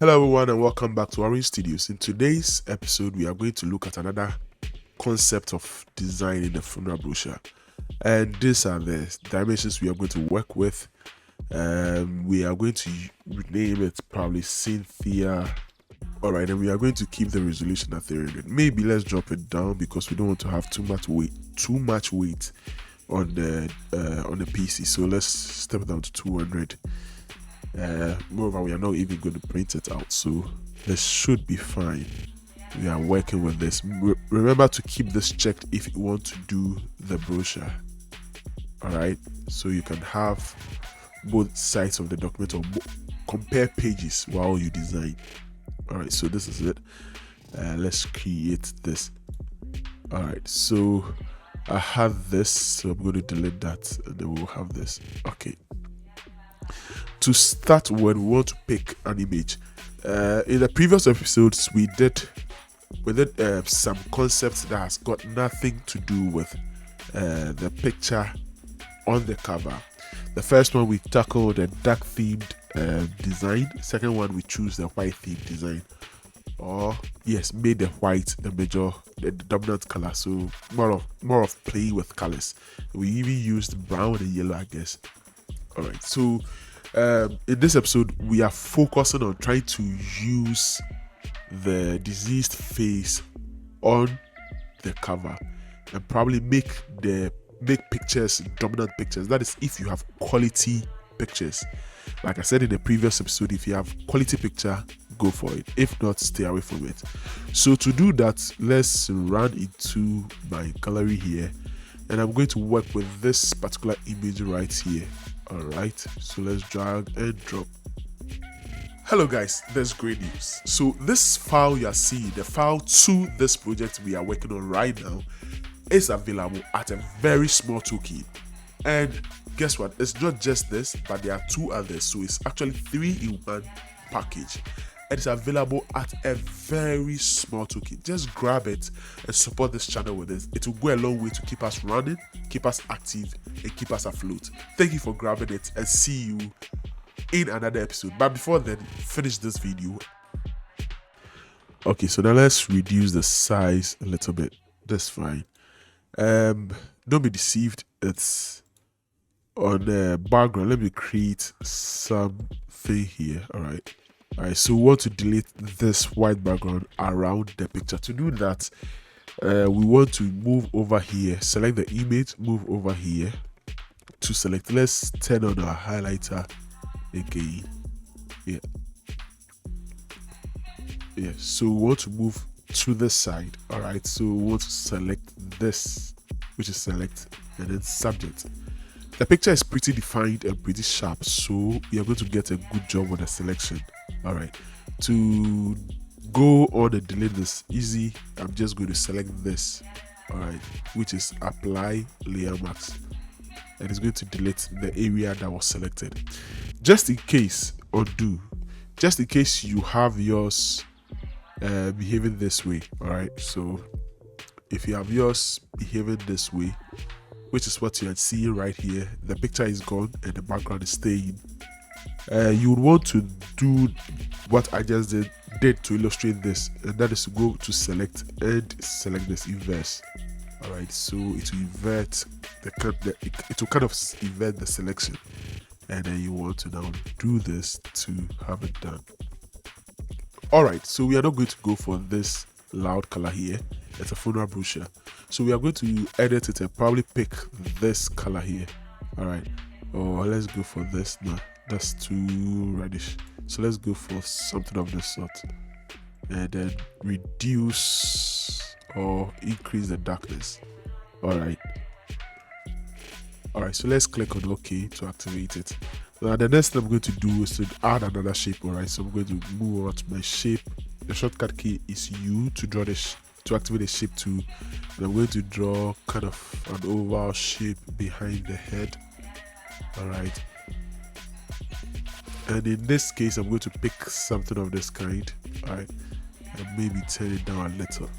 Hello everyone and welcome back to Orange Studios. In today's episode, we are going to look at another concept of design in the funeral brochure. And these are the dimensions we are going to work with. We are going to rename it probably Cynthia. Alright, and we are going to keep the resolution at 300. Maybe let's drop it down because we don't want to have too much weight on the PC. So let's step down to 200. Moreover, we are not even going to print it out, so this should be fine. We are working with this. Remember to keep this checked if you want to do the brochure. Alright, so you can have both sides of the document or compare pages while you design. Alright, so this is it. Let's create this. Alright, so I have this, so I'm going to delete that and then we'll have this. Okay. To start with, we want to pick an image. In the previous episodes, we did some concepts that has got nothing to do with the picture on the cover. The first one we tackled a dark themed design. Second one we choose the white themed design, or yes, made the white the dominant color. So more of playing with colors. We even used brown and yellow, I guess. All right, so in this episode we are focusing on trying to use the deceased face on the cover and probably make pictures dominant pictures. That is, if you have quality pictures. Like I said in the previous episode, if you have quality picture, go for it. If not, stay away from it. So to do that, let's run into my gallery here, and I'm going to work with this particular image right here. Alright, so let's drag and drop. Hello guys, there's great news. So this file you are seeing, the file to this project we are working on right now, is available at a very small toolkit. And guess what? It's not just this, but there are two others. So it's actually 3-in-1 package. And it's available at a very small toolkit. Just grab it and support this channel with it. It will go a long way to keep us running, keep us active, and keep us afloat. Thank you for grabbing it, and see you in another episode. But before then, finish this video. Okay, so now let's reduce the size a little bit. That's fine. Don't be deceived. It's on the background. Let me create something here. Alright, so we want to delete this white background around the picture. To do that, we want to move over here, select the image, move over here to select. Let's turn on our highlighter again. Yeah, so we want to move to the side. Alright, so we want to select this, which is select, and then subject. The picture is pretty defined and pretty sharp, so we are going to get a good job with the selection. Alright, to go on and delete this easy, I'm just going to select this, alright, which is apply layer mask, and it's going to delete the area that was selected. Just in case, undo, just in case you have yours behaving this way. Alright, so if you have yours behaving this way, which is what you are seeing right here, the picture is gone and the background is staying. You would want to do what I just did to illustrate this, and that is to go to select and select this inverse. Alright, so it will invert it will kind of invert the selection, and then you want to now do this to have it done. Alright, so we are not going to go for this loud color here. It's a funeral brochure, so we are going to edit it and probably pick this color here. Alright, or let's go for this. No, that's too reddish, so let's go for something of this sort, and then reduce or increase the darkness. Alright, so let's click on OK to activate it. Now the next thing I'm going to do is to add another shape. Alright, so I'm going to move over to my shape. The shortcut key is U to draw to activate the shape tool, and I'm going to draw kind of an oval shape behind the head. Alright, and in this case I'm going to pick something of this kind. Alright, and maybe turn it down a little.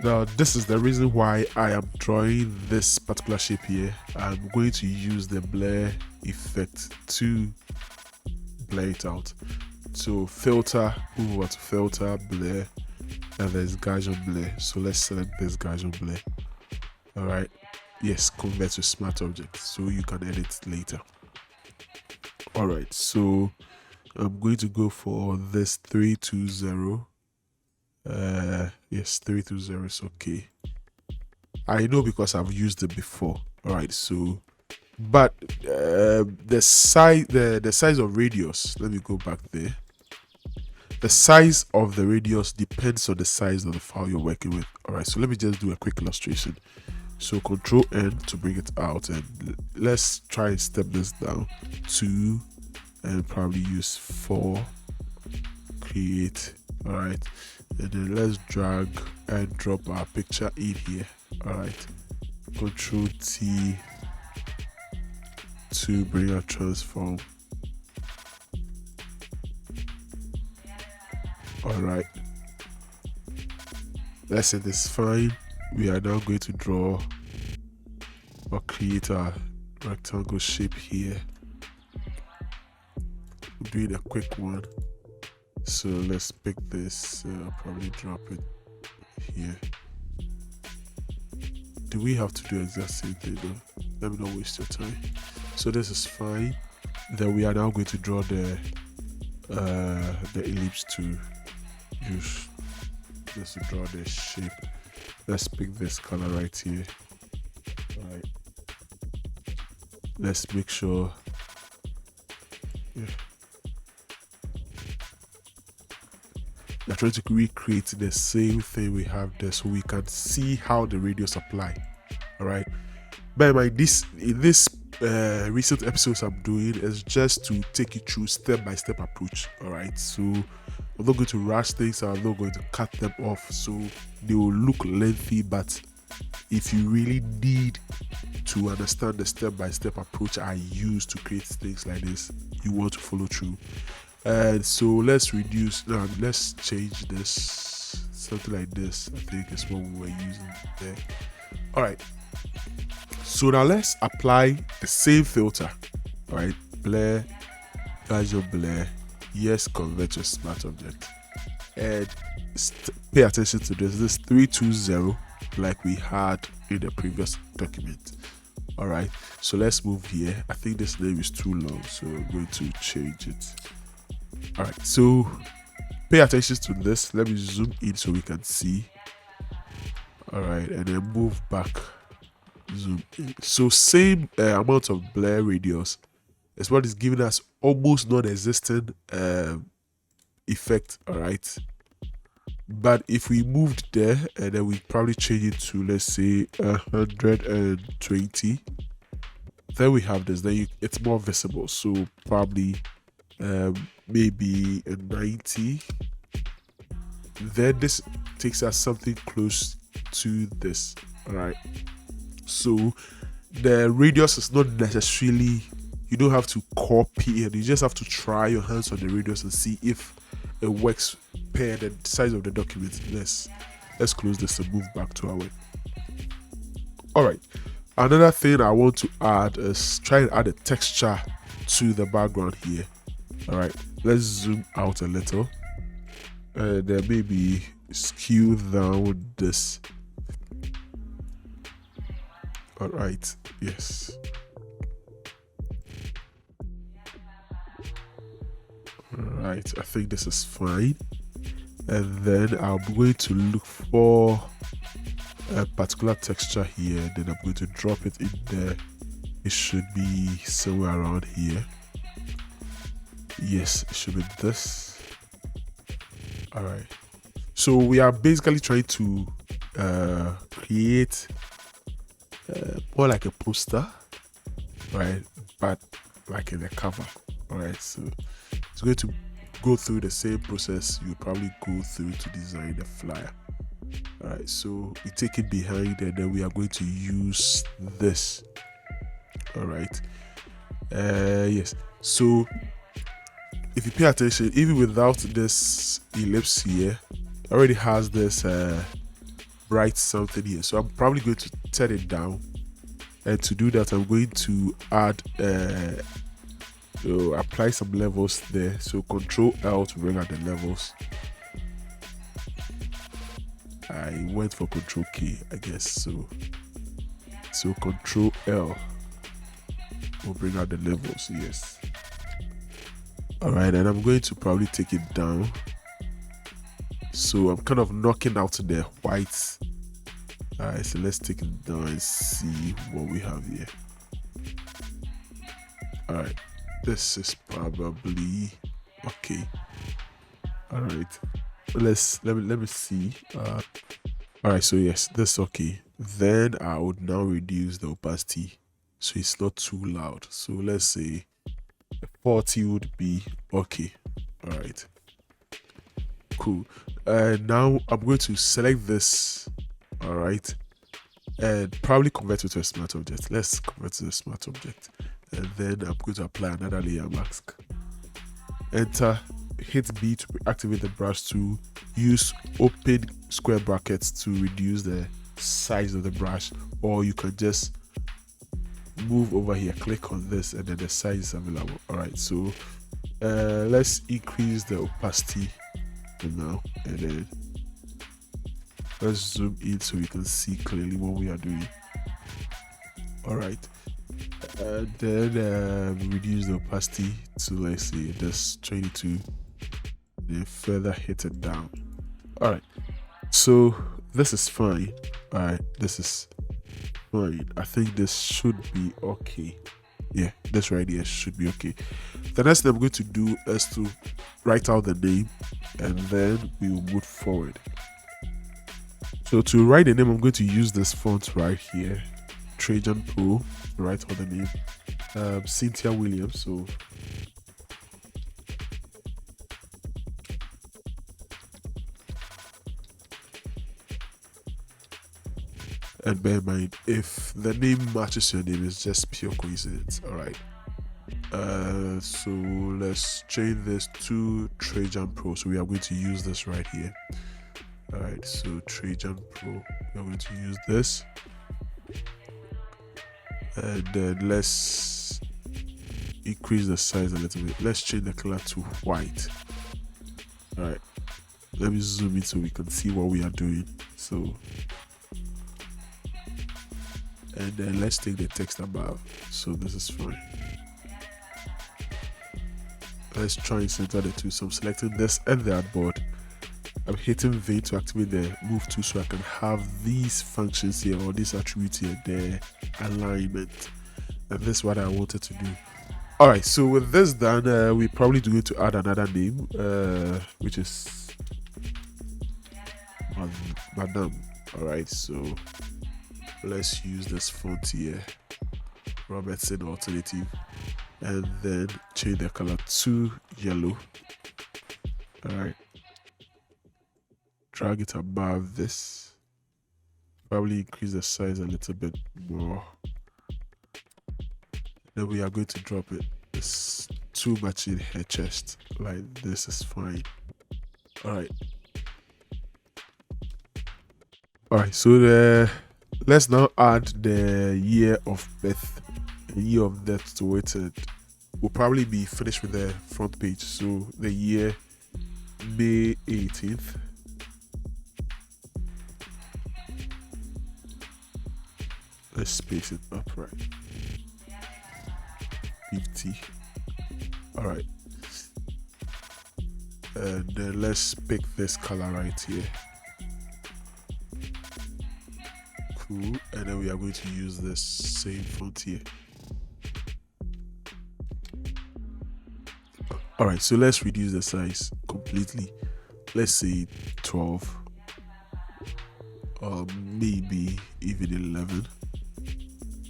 Now this is the reason why I am drawing this particular shape here. I'm going to use the blur effect to blur it out. So filter, move over to filter, blur, and there's Gaussian blur. So let's select this Gaussian blur. All right, yes, convert to smart object so you can edit later. All right, so I'm going to go for this 320. Yes, 320 is okay. I know because I've used it before. All right, so but the size of radius, let me go back there. The size of the radius depends on the size of the file you're working with. All right, so let me just do a quick illustration. So Control N to bring it out, and let's try and step this down 2 and probably use 4, create. All right, and then let's drag and drop our picture in here. All right, Control T to bring a transform. All right, let's say this is fine. We are now going to draw or create a rectangle shape here. I'm doing a quick one, so let's pick this. I'll probably drop it here. Do we have to do the exact same thing though? Let me not waste your time. So this is fine. Then we are now going to draw the ellipse to use just to draw the shape. Let's pick this color right here. All right. Let's make sure. Yeah. We're trying to recreate the same thing we have there so we can see how the radius apply. All right. Bear in mind, this recent episodes I'm doing is just to take you through step-by-step approach. All right. So I'm not going to rush things. I'm not going to cut them off so they will look lengthy. But if you really need to understand the step-by-step approach I use to create things like this, you want to follow through. And so let's reduce. Now let's change this, something like this. I think is what we were using there. All right. So now let's apply the same filter. All right, blur, Gaussian blur. Yes, convert to smart object. And pay attention to this. This 320 like we had in the previous document. All right. So let's move here. I think this name is too long, so I'm going to change it. All right, so pay attention to this. Let me zoom in so we can see. All right, and then move back, zoom in. So same amount of blur radius is what is giving us almost non-existent effect. All right, but if we moved there and then we probably change it to, let's say, 120, then we have this. Then it's more visible. So probably maybe a 90. Then this takes us something close to this. All right, so the radius is not necessarily, you don't have to copy it, you just have to try your hands on the radius and see if it works per the size of the document. Let's close this and move back to our work. All right, another thing I want to add is try and add a texture to the background here. All right, let's zoom out a little and then maybe skew down this. All right, yes. All right, I think this is fine. And then I'm going to look for a particular texture here. Then I'm going to drop it in there. It should be somewhere around here. Yes, it should be this. All right, so we are basically trying to create more like a poster, right, but like in the cover. All right, so it's going to go through the same process you probably go through to design the flyer. All right, so we take it behind and then we are going to use this. All right, yes, so if you pay attention, even without this ellipse here, it already has this bright something here. So I'm probably going to turn it down, and to do that I'm going to add So apply some levels there. So Control L to bring out the levels. I went for Control K, I guess. So Control L will bring out the levels. Yes. All right, and I'm going to probably take it down. So I'm kind of knocking out the whites. All right, so let's take it down and see what we have here. All right, this is probably okay. All right, let me see. All right, so yes, that's okay. Then I would now reduce the opacity so it's not too loud. So let's say 40 would be okay. All right, cool. Now I'm going to select this. All right, and probably convert it to a smart object. Let's convert it to a smart object, and then I'm going to apply another layer mask. Enter, hit B to activate the brush tool. Use open square brackets to reduce the size of the brush, or you can just move over here, click on this, and then the size is available. All right, so let's increase the opacity for now, and then let's zoom in so we can see clearly what we are doing. All right, and then reduce the opacity to, let's say, this 22, then further hit it down. All right, so this is fine. All right, this is fine. I think this should be okay. Yeah, this right here should be okay. The next thing I'm going to do is to write out the name, and then we will move forward. So to write the name, I'm going to use this font right here, Trajan Pro, to write out the name. Cynthia Williams. So and bear in mind, if the name matches your name, it's just pure coincidence. All right. So let's change this to Trajan Pro. So we are going to use this right here. All right, so Trajan Pro, we're going to use this, and then let's increase the size a little bit. Let's change the color to white. All right, let me zoom in so we can see what we are doing. So, and then let's take the text above. So this is fine. Let's try and center the two. So I'm selecting this and the artboard. I'm hitting V to activate the move tool so I can have these functions here, or these attributes here, the alignment. And this is what I wanted to do. All right, so with this done, we're probably going to add another name, which is Madame. All right, so let's use this font here, Robertson Alternative, and then change the color to yellow. All right. Drag it above this, probably increase the size a little bit more. Then we are going to drop it. It's too much in her chest. Like this is fine. All right. All right. So let's now add the year of birth, the year of death to it. We'll probably be finished with the front page. So the year May 18th. Let's space it upright. 50. All right. And then let's pick this color right here. Cool. And then we are going to use this same font here. All right. So let's reduce the size completely. Let's say 12. Maybe even 11.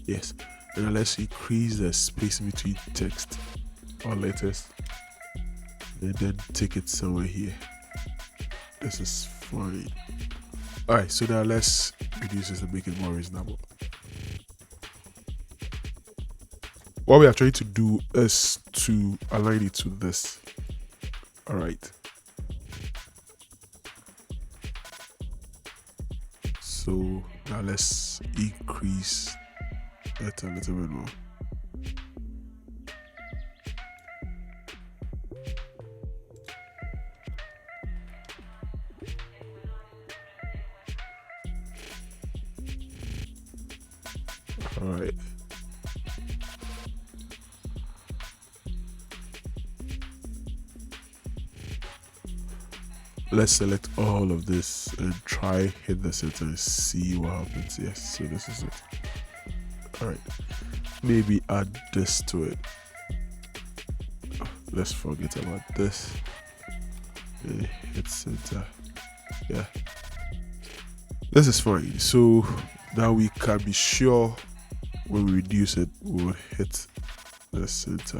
Yes, and let's increase the space between text or letters, and then take it somewhere here. This is fine. All right, so now let's reduce this and make it more reasonable. What we are trying to do is to align it to this. All right. So now let's increase it a little bit more. All right. Let's select all of this and try hit the center and see what happens. Yes, so this is it. All right. Maybe add this to it. Let's forget about this. Hit center. Yeah. This is fine. So now we can be sure when we reduce it, we'll hit the center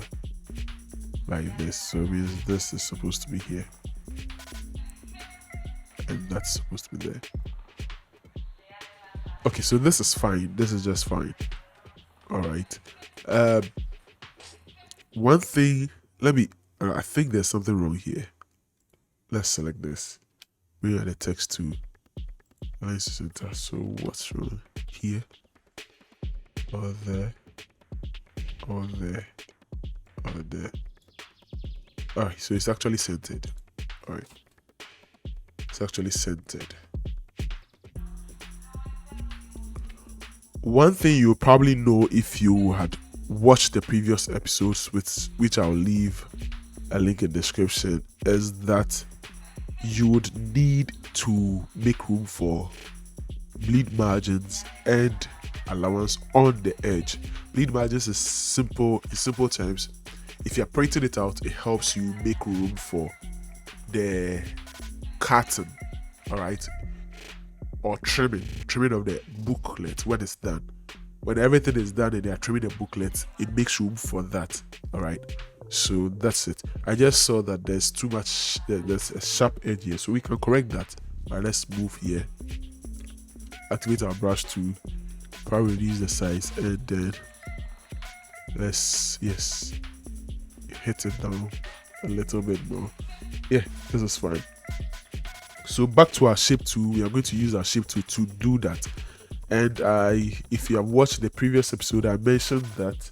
like this. So it means this is supposed to be here. And that's supposed to be there. Okay, so this is fine. This is just fine. All right. One thing, I think there's something wrong here. Let's select this. We add the text to line center. So what's wrong here? Or there? Or there? Or there? All right, so it's actually centered. All right. It's actually centered. One thing you probably know if you had watched the previous episodes, which I'll leave a link in the description, is that you would need to make room for bleed margins and allowance on the edge. Bleed margins is simple. In simple terms, if you're printing it out, it helps you make room for the carton, all right, or trimming of the booklet when it's done. When everything is done and they are trimming the booklet, it makes room for that. All right, so that's it. I just saw that there's too much, there's a sharp edge here, so we can correct that. All right, let's move here, activate our brush tool, probably reduce the size, and then let's hit it down a little bit more. Yeah, this is fine. So back to our shape tool, we are going to use our shape tool to do that. And if you have watched the previous episode, I mentioned that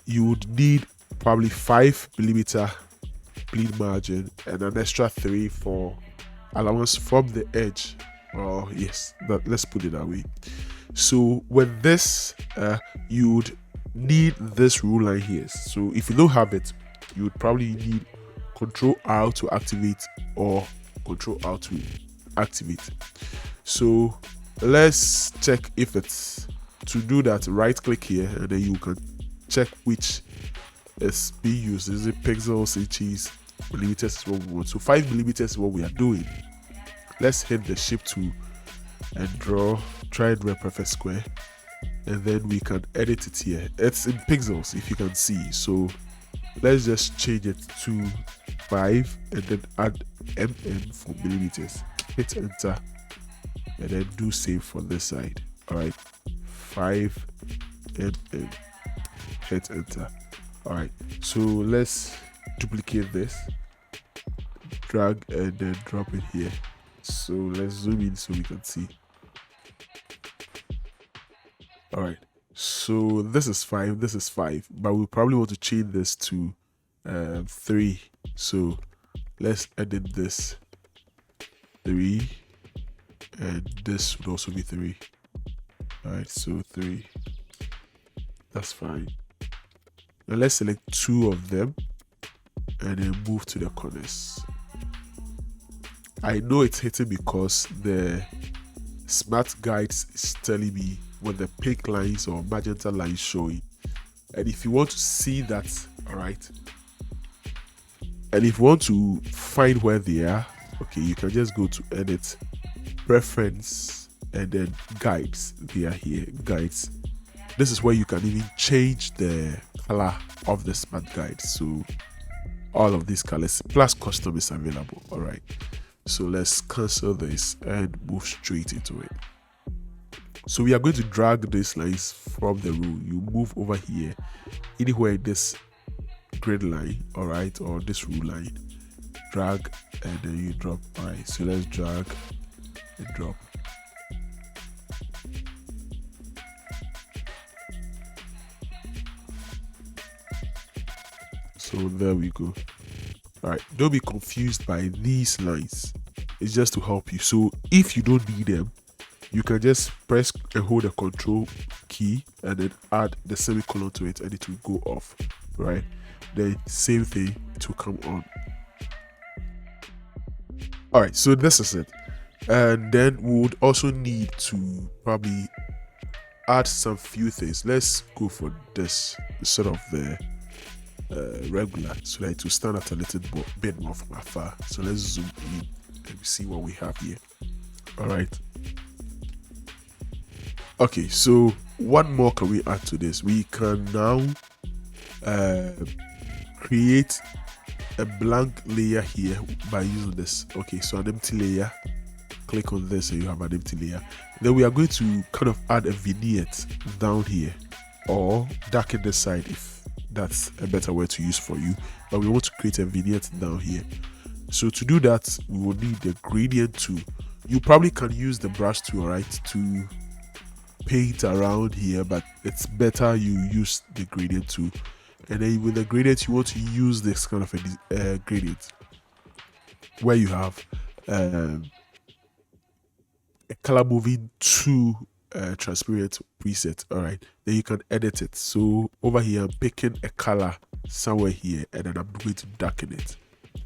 you would need probably 5mm bleed margin and an extra 3 for allowance from the edge. Oh yes, let's put it that way. So with this, you would need this rule line here. So if you don't have it, you would probably need Control R to activate or Control R to activate. So let's check if it's to do that. Right click here and then you can check which is being used. Is it pixels, inches, millimeters is what we want. So 5mm is what we are doing. Let's hit the shape tool and try and draw a perfect square, and then we can edit it here. It's in pixels if you can see. So let's just change it to 5 and then add for millimeters. Hit enter and then do save for this side. All right, 5 hit enter. All right, so let's duplicate this, drag and then drop it here. So let's zoom in so we can see. All right, so this is 5, this is 5, but we probably want to change this to 3. So let's edit this 3, and this would also be 3. All right, so 3, that's fine. Now let's select 2 of them and then move to the corners. I know it's hitting because the smart guides is telling me when the pink lines or magenta lines showing. And if you want to see that, all right, and if you want to find where they are, okay, you can just go to edit, preference, and then guides. They are here, guides. This is where you can even change the color of the smart guide. So all of these colors plus custom is available. All right, so let's cancel this and move straight into it. So we are going to drag these lines from the rule. You move over here, anywhere in this grid line, all right, or this rule line, drag and then you drop. All right, so let's drag and drop. So there we go. All right, don't be confused by these lines. It's just to help you. So if you don't need them, you can just press and hold the control key and then add the semicolon to it, and it will go off, right? The same thing to come on. All right, so this is it. And then we would also need to probably add some few things. Let's go for this sort of the regular, so that it will stand out a little bit more from afar. So let's zoom in and see what we have here. All right. Okay, so what more can we add to this? We can now create a blank layer here by using this. Okay, so an empty layer. Click on this and you have an empty layer. Then we are going to kind of add a vignette down here, or darken this side if that's a better word to use for you. But we want to create a vignette down here. So to do that, we will need the gradient tool. You probably can use the brush tool, right, to paint around here, but it's better you use the gradient tool. And then with the gradient, you want to use this kind of a gradient where you have a color moving to transparent preset. All right, then you can edit it. So over here, I'm picking a color somewhere here, and then I'm going to darken it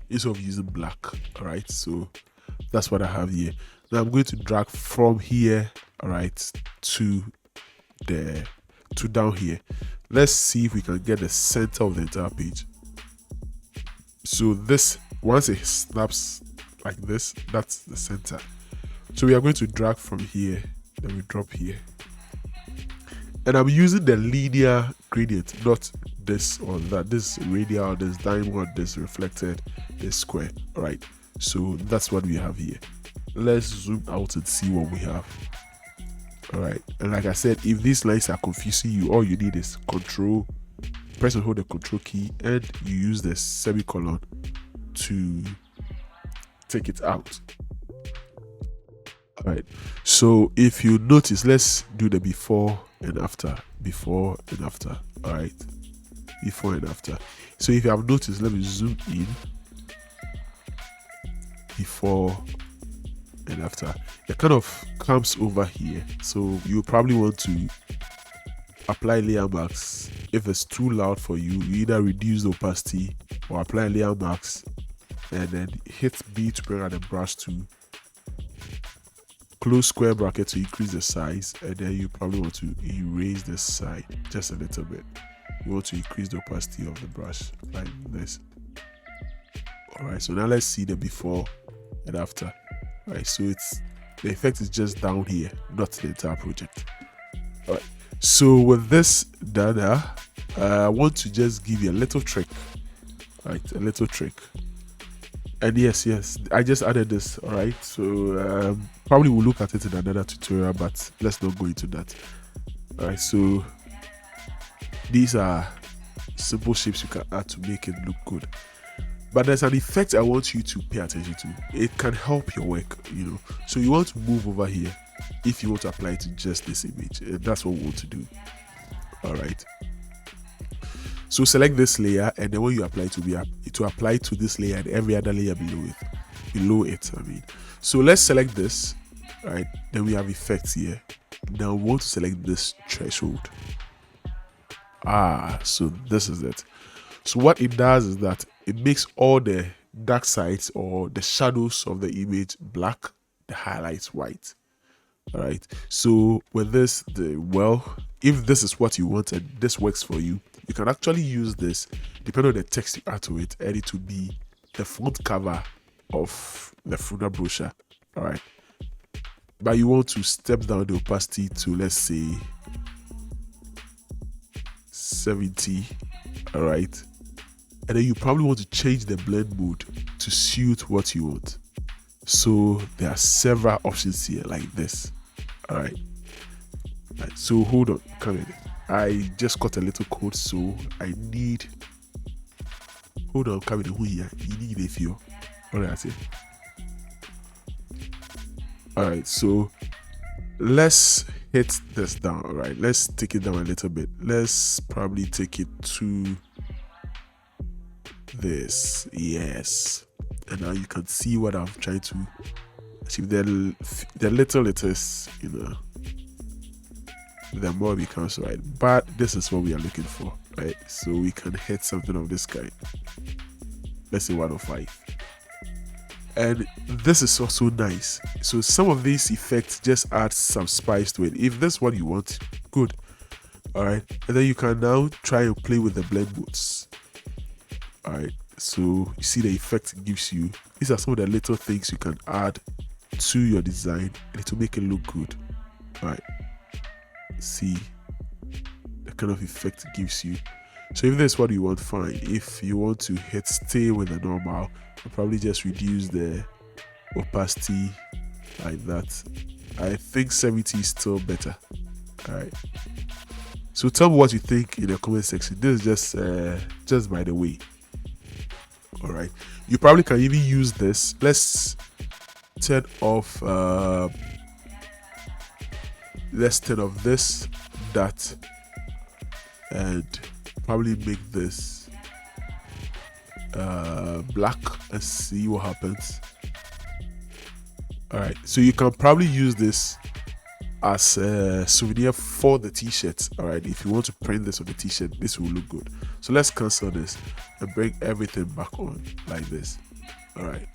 instead of using black. All right, so that's what I have here. Now I'm going to drag from here, all right, to down here. Let's see if we can get the center of the entire page. So this, once it snaps like this, that's the center. So we are going to drag from here, then we drop here. And I'm using the linear gradient, not this or that. This radial, this diamond, this reflected, this square. All right, so that's what we have here. Let's zoom out and see what we have. All right, and like I said, if these lines are confusing you, all you need is press and hold the control key, and you use the semicolon to take it out. All right, so if you notice, let's do the before and after. All right, before and after. So if you have noticed, let me zoom in. Before and after, it kind of comes over here. So you probably want to apply layer marks. If it's too loud for you, you either reduce the opacity or apply layer marks, and then hit B to bring out the brush tool. Close square bracket to increase the size, and then you probably want to erase this side just a little bit. You want to increase the opacity of the brush like this. All right, so now let's see the before and after. All right, so the effect is just down here, not the entire project. All right, so with this done, I want to just give you a little trick. All right, a little trick. And yes, I just added this. All right, so probably we'll look at it in another tutorial, but let's not go into that. All right, so these are simple shapes you can add to make it look good. But there's an effect I want you to pay attention to. It can help your work, you know. So you want to move over here if you want to apply it to just this image. That's what we want to do. All right. So select this layer, and then when you apply it, to apply to this layer and every other layer below it. I mean, so let's select this. All right. Then we have effects here. Now we want to select this threshold. So this is it. So what it does is that it makes all the dark sides or the shadows of the image black, the highlights white. All right, so with this, if this is what you want and this works for you, you can actually use this depending on the text you add to it, and it will be the front cover of the funeral brochure. All right, but you want to step down the opacity to, let's say, 70. All right, and then you probably want to change the blend mode to suit what you want. So there are several options here like this. All right, so hold on, come in. I just got a little code, so I need, hold on, come in here. You need a few. All right, that's it. All right, so let's hit this down. All right, let's take it down a little bit. Let's probably take it to this. Yes, and now you can see what I'm trying to See, the little it is, the more it becomes right. But this is what we are looking for, right? So we can hit something of this kind. Let's say 105. And this is also nice. So some of these effects just add some spice to it. If that's what you want, good. Alright. And then you can now try and play with the blend modes. Alright. So you see the effect it gives you. These are some of the little things you can add to your design and it will make it look good. Alright. See the kind of effect it gives you. So if that's what you want, fine. If you want to stay with the normal, I'll probably just reduce the opacity like that. I think 70 is still better. Alright. So tell me what you think in the comment section. This is just by the way. Alright. You probably can even use this. Let's turn off this, that, and probably make this black and see what happens. Alright, so you can probably use this as a souvenir for the t-shirt. Alright, if you want to print this on the t-shirt, this will look good. So let's cancel this and bring everything back on like this. Alright,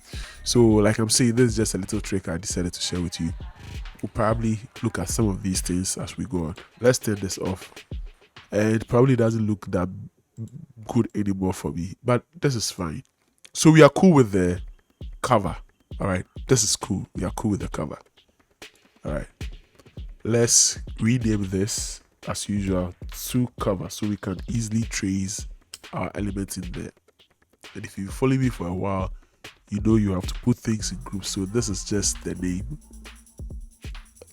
so like I'm saying, this is just a little trick I decided to share with you. We'll probably look at some of these things as we go on. Let's turn this off. And it probably doesn't look that good anymore for me, but this is fine. So we are cool with the cover. Alright, this is cool. We are cool with the cover. Alright, let's rename this as usual to cover so we can easily trace our elements in there. And if you follow me for a while, you know you have to put things in groups. So this is just the name.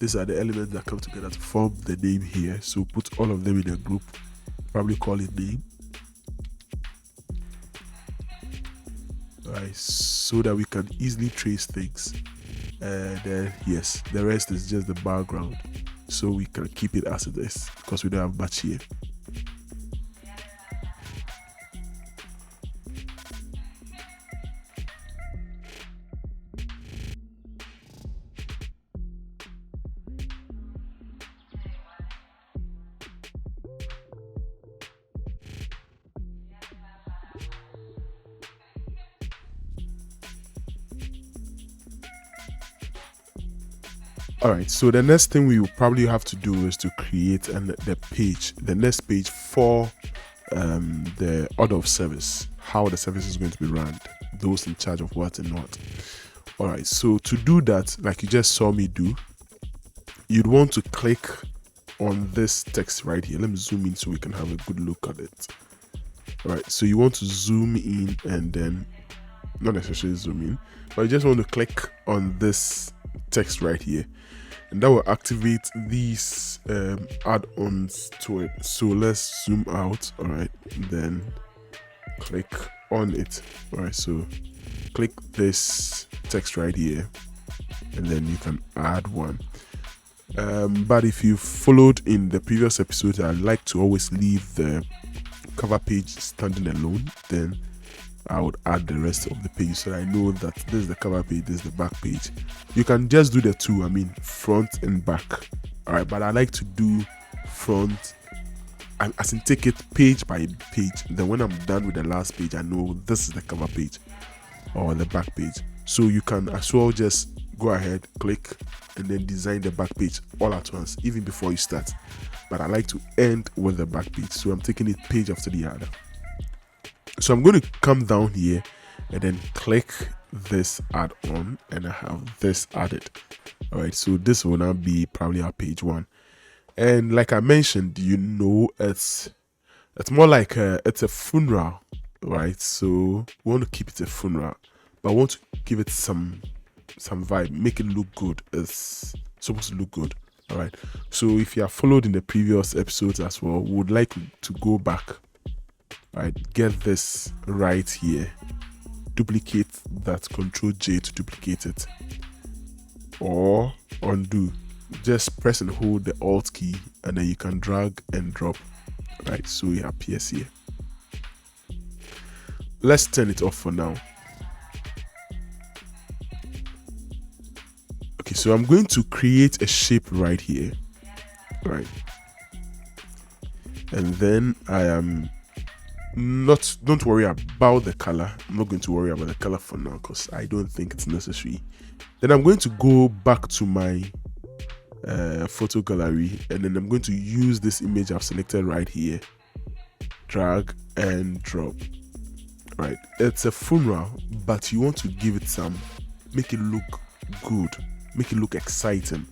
These are the elements that come together to form the name here. So put all of them in a group. Probably call it name. Alright, so that we can easily trace things. And then yes, the rest is just the background. So we can keep it as it is because we don't have much here. Alright, so the next thing we will probably have to do is to create the next page for the order of service, how the service is going to be run, those in charge of what and not. Alright, so to do that, like you just saw me do, you'd want to click on this text right here. Let me zoom in so we can have a good look at it. Alright, so you want to zoom in and then, not necessarily zoom in, but you just want to click on this text right here. And that will activate these add-ons to it. So let's zoom out. All right, then click on it. All right, so click this text right here and then you can add one. But if you followed in the previous episode, I like to always leave the cover page standing alone. Then I would add the rest of the page so I know that this is the cover page, this is the back page. You can just do the two, I mean front and back. Alright, but I like to do front, as in take it page by page. Then when I'm done with the last page, I know this is the cover page or the back page. So you can as well just go ahead, click, and then design the back page all at once, even before you start. But I like to end with the back page, so I'm taking it page after the other. So I'm going to come down here and then click this add-on and I have this added. All right, so this will now be probably our page one. And like I mentioned, it's more like it's a funeral, right? So we want to keep it a funeral, but I want to give it some vibe, make it look good. It's supposed to look good. All right, so if you have followed in the previous episodes as well, we would like to go back. Right, get this right here, duplicate that, Ctrl J to duplicate it, or undo. Just press and hold the Alt key and then you can drag and drop. Right, so it appears here. Let's turn it off for now. so I'm going to create a shape right here, right? And then I am don't worry about the color. I'm not going to worry about the color for now because I don't think it's necessary. Then I'm going to go back to my photo gallery, and then I'm going to use this image I've selected right here, drag and drop. Right, it's a funeral, but you want to give it make it look good, make it look exciting.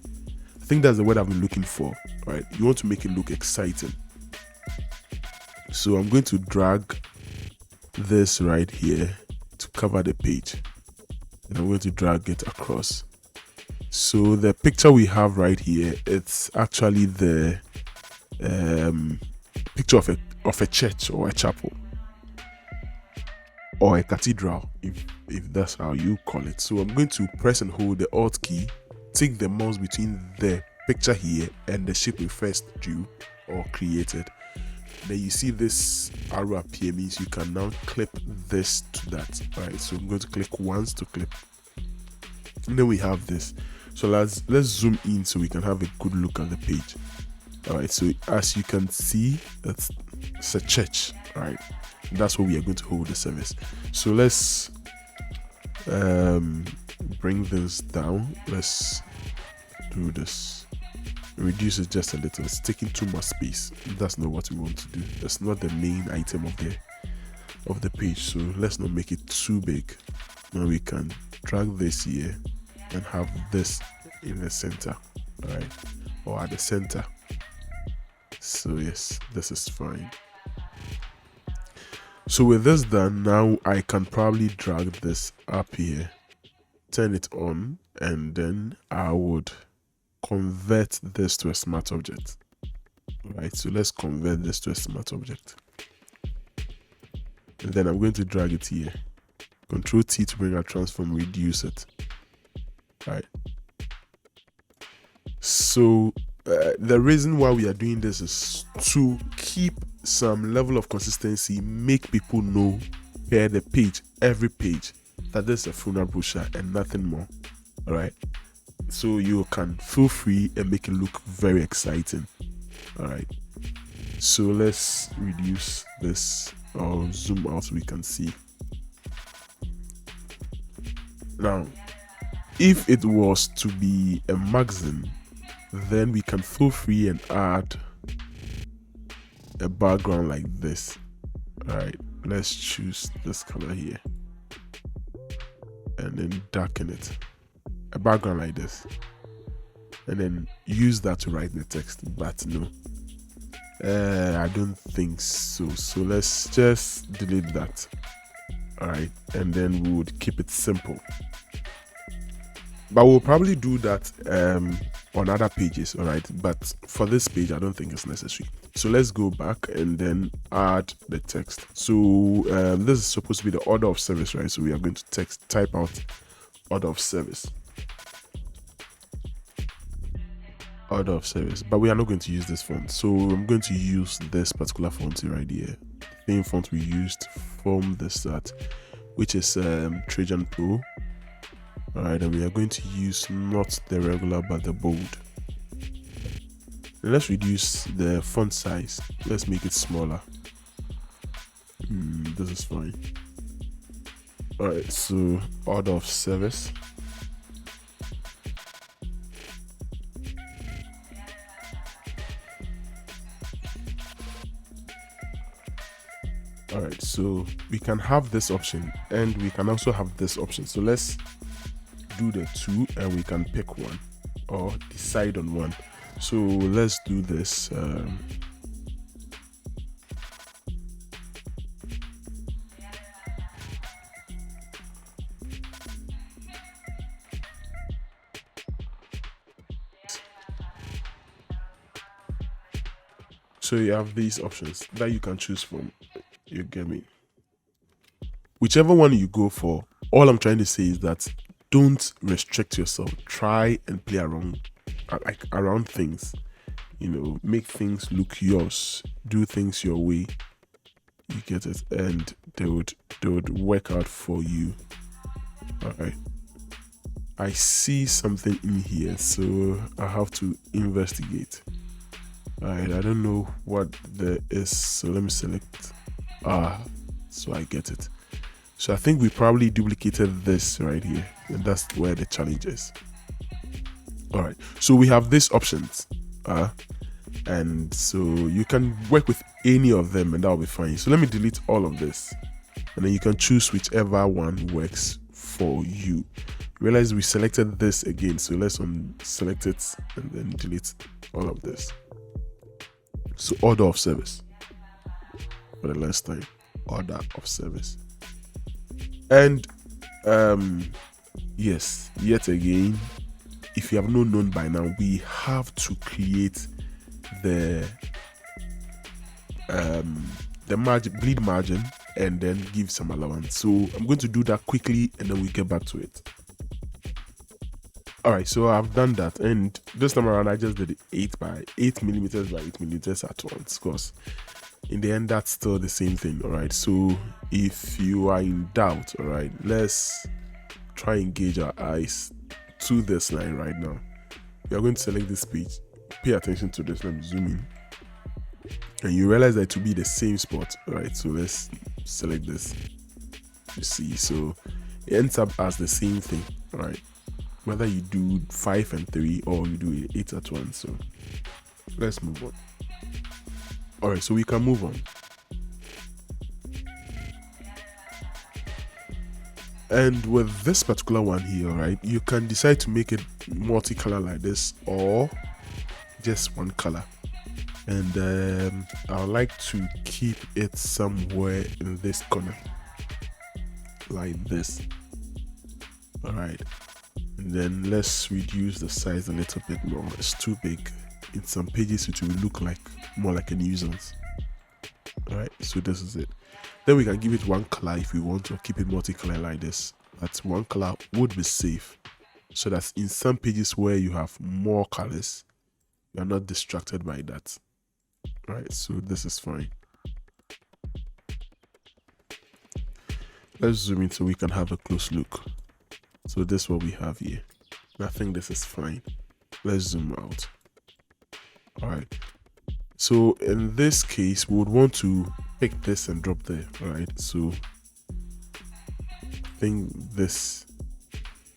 I think that's the word I've been looking for. Right, you want to make it look exciting. So I'm going to drag this right here to cover the page, and I'm going to drag it across. So the picture we have right here, it's actually the picture of a church or a chapel or a cathedral, if that's how you call it. So I'm going to press and hold the Alt key, take the mouse between the picture here and the shape we first drew or created. Then you see this arrow appear, means you can now clip this to that. Right, so I'm going to click once to clip, and then we have this. So let's zoom in so we can have a good look at the page. All right, so as you can see, it's a church. All right, that's where we are going to hold the service. So let's bring this down. Let's do this, reduce it just a little. It's taking too much space. That's not what we want to do. That's not the main item of the page, so let's not make it too big. Now we can drag this here and have this in the center, all right, or at the center. So yes, this is fine. So with this done, now I can probably drag this up here, turn it on, and then I would convert this to a smart object. Right, so let's convert this to a smart object. And then I'm going to drag it here. Control T to bring our transform, reduce it. Right. So the reason why we are doing this is to keep some level of consistency, make people know here the page, every page, that this is a funeral brochure and nothing more. All right, so you can feel free and make it look very exciting. All right, so let's reduce this or zoom out so we can see. Now, if it was to be a magazine, then we can feel free and add a background like this. All right, let's choose this color here and then darken it, a background like this, and then use that to write the text. But no, I don't think so. So let's just delete that. All right, and then we would keep it simple, but we'll probably do that on other pages. All right, but for this page I don't think it's necessary. So let's go back and then add the text. So this is supposed to be the order of service, right? So we are going to type out order of service, but we are not going to use this font. So I'm going to use this particular font right here, the same font we used from the start, which is Trajan Pro. All right, and we are going to use not the regular but the bold. And let's reduce the font size. Let's make it smaller. This is fine. All right, so order of service. All right, so we can have this option and we can also have this option. So let's do the two and we can pick one or decide on one. So let's do this. So you have these options that you can choose from. You get me? Whichever one you go for, all I'm trying to say is that don't restrict yourself. Try and play around, like around things. You know, make things look yours. Do things your way. You get it, and they would work out for you. All right. I see something in here, so I have to investigate. All right, I don't know what there is, so let me select. So I get it. So I think we probably duplicated this right here, and that's where the challenge is. All right, so we have these options, and so you can work with any of them, and that'll be fine. So let me delete all of this, and then you can choose whichever one works for you. Realize we selected this again, so let's unselect it and then delete all of this. So order of service for the last time, order of service. And yes, yet again, if you have not known by now, we have to create the bleed margin and then give some allowance. So I'm going to do that quickly and then we get back to it. All right, so I've done that, and this time around I just did 8 by 8 millimeters by 8 millimeters at once, because in the end that's still the same thing. All right, so if you are in doubt, all right, let's try and engage our eyes to this line right now. We are going to select this page. Pay attention to this. Let me zoom in, and you realize that it will be the same spot. All right, so let's select this. You see, so it ends up as the same thing. All right, whether you do 5 and 3 or you do 8 at once. So let's move on. All right, so we can move on. And with this particular one here, right, you can decide to make it multicolor like this or just one color. And I would like to keep it somewhere in this corner like this. All right, and then let's reduce the size a little bit more. It's too big. In some pages it will look like more like a nuisance. All right, so this is it. Then we can give it one color if we want to, keep it multicolor like this. That one color would be safe, so that in some pages where you have more colors, you are not distracted by that. All right, so this is fine. Let's zoom in so we can have a close look. So this is what we have here. I think this is fine. Let's zoom out. All right, so in this case we would want to pick this and drop there. All right, so I think this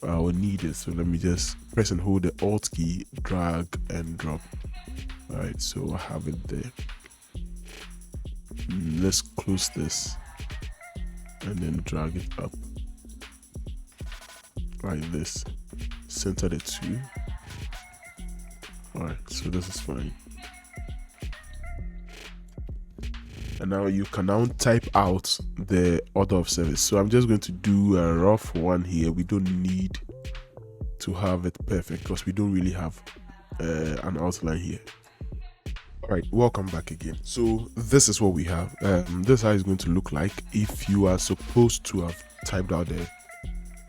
will need it. So let me just press and hold the Alt key, drag and drop. All right, so I have it there. Let's close this and then drag it up like this. Center the two. All right, so this is fine. And now you can now type out the order of service. So I'm just going to do a rough one here. We don't need to have it perfect because we don't really have an outline here. All right, welcome back again. So this is what we have. This is how it's going to look like if you are supposed to have typed out the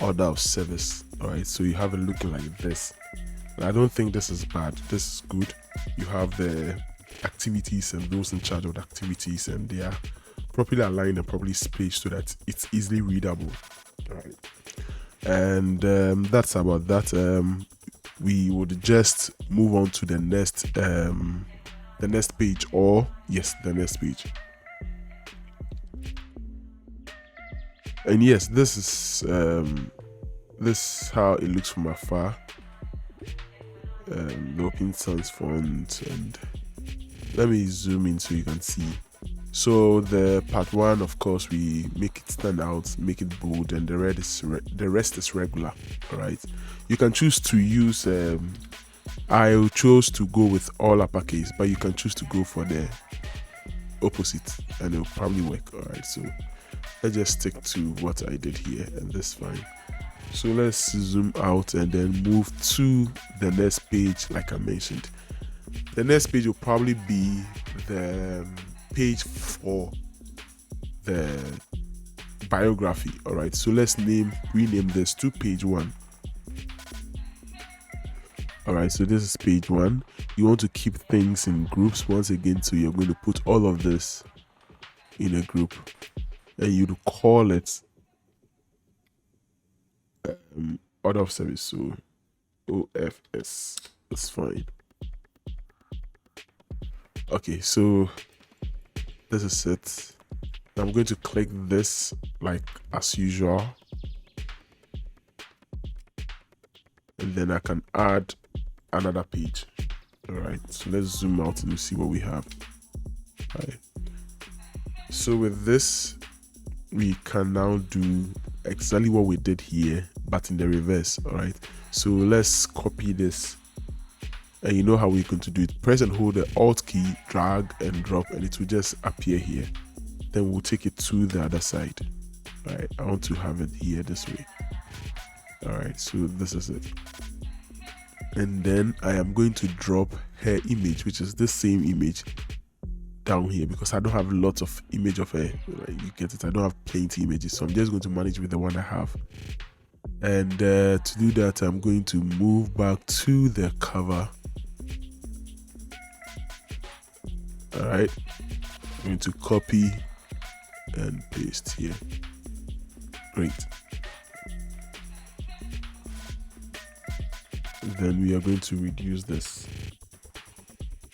order of service. All right, so you have it looking like this. And I don't think this is bad. This is good. You have the activities and those in charge of the activities, and they are properly aligned and properly spaced so that it's easily readable. All right, and that's about that. We would just move on to the next page, or yes, the next page. And yes, this is how it looks from afar. The Open Sans font, and let me zoom in so you can see. So the part 1, of course, we make it stand out, make it bold, and the rest is regular. All right, you can choose to use I chose to go with all uppercase, but you can choose to go for the opposite and it'll probably work. All right, so let's just stick to what I did here, and that's fine. So let's zoom out and then move to the next page. Like I mentioned, the next page will probably be the page for the biography. All right, so let's rename this to page 1. All right, so this is page 1. You want to keep things in groups once again, so you're going to put all of this in a group, and you'd call it order of service, so OFS is fine. Okay, so this is it. I'm going to click this like as usual, and then I can add another page. All right, so let's zoom out and see what we have. All right, so with this we can now do exactly what we did here, but in the reverse. All right, so let's copy this, and you know how we're going to do it. Press and hold the Alt key, drag and drop, and it will just appear here. Then we'll take it to the other side. All right, I want to have it here this way. All right, so this is it. And then I am going to drop her image, which is this same image, down here, because I don't have lots of image of her. Right, you get it? I don't have plenty images, so I'm just going to manage with the one I have. And to do that, I'm going to move back to the cover. All right, I'm going to copy and paste here. Great. Then we are going to reduce this.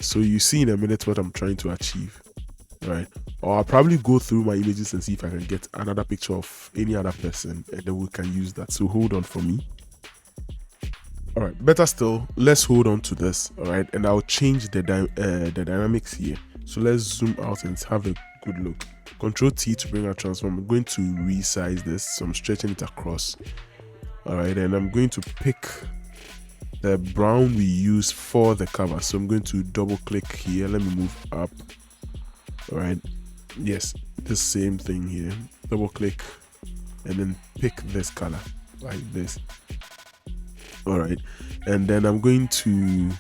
So you see in a minute what I'm trying to achieve, right? Or I'll probably go through my images and see if I can get another picture of any other person, and then we can use that. So hold on for me. All right, better still, let's hold on to this. All right, and I'll change the dynamics here. So let's zoom out and have a good look. Control T to bring out transform. I'm going to resize this, so I'm stretching it across. All right, and I'm going to pick the brown we use for the cover. So I'm going to double click here. Let me move up. All right, yes, the same thing here. Double click and then pick this color like this. All right, and then I'm going to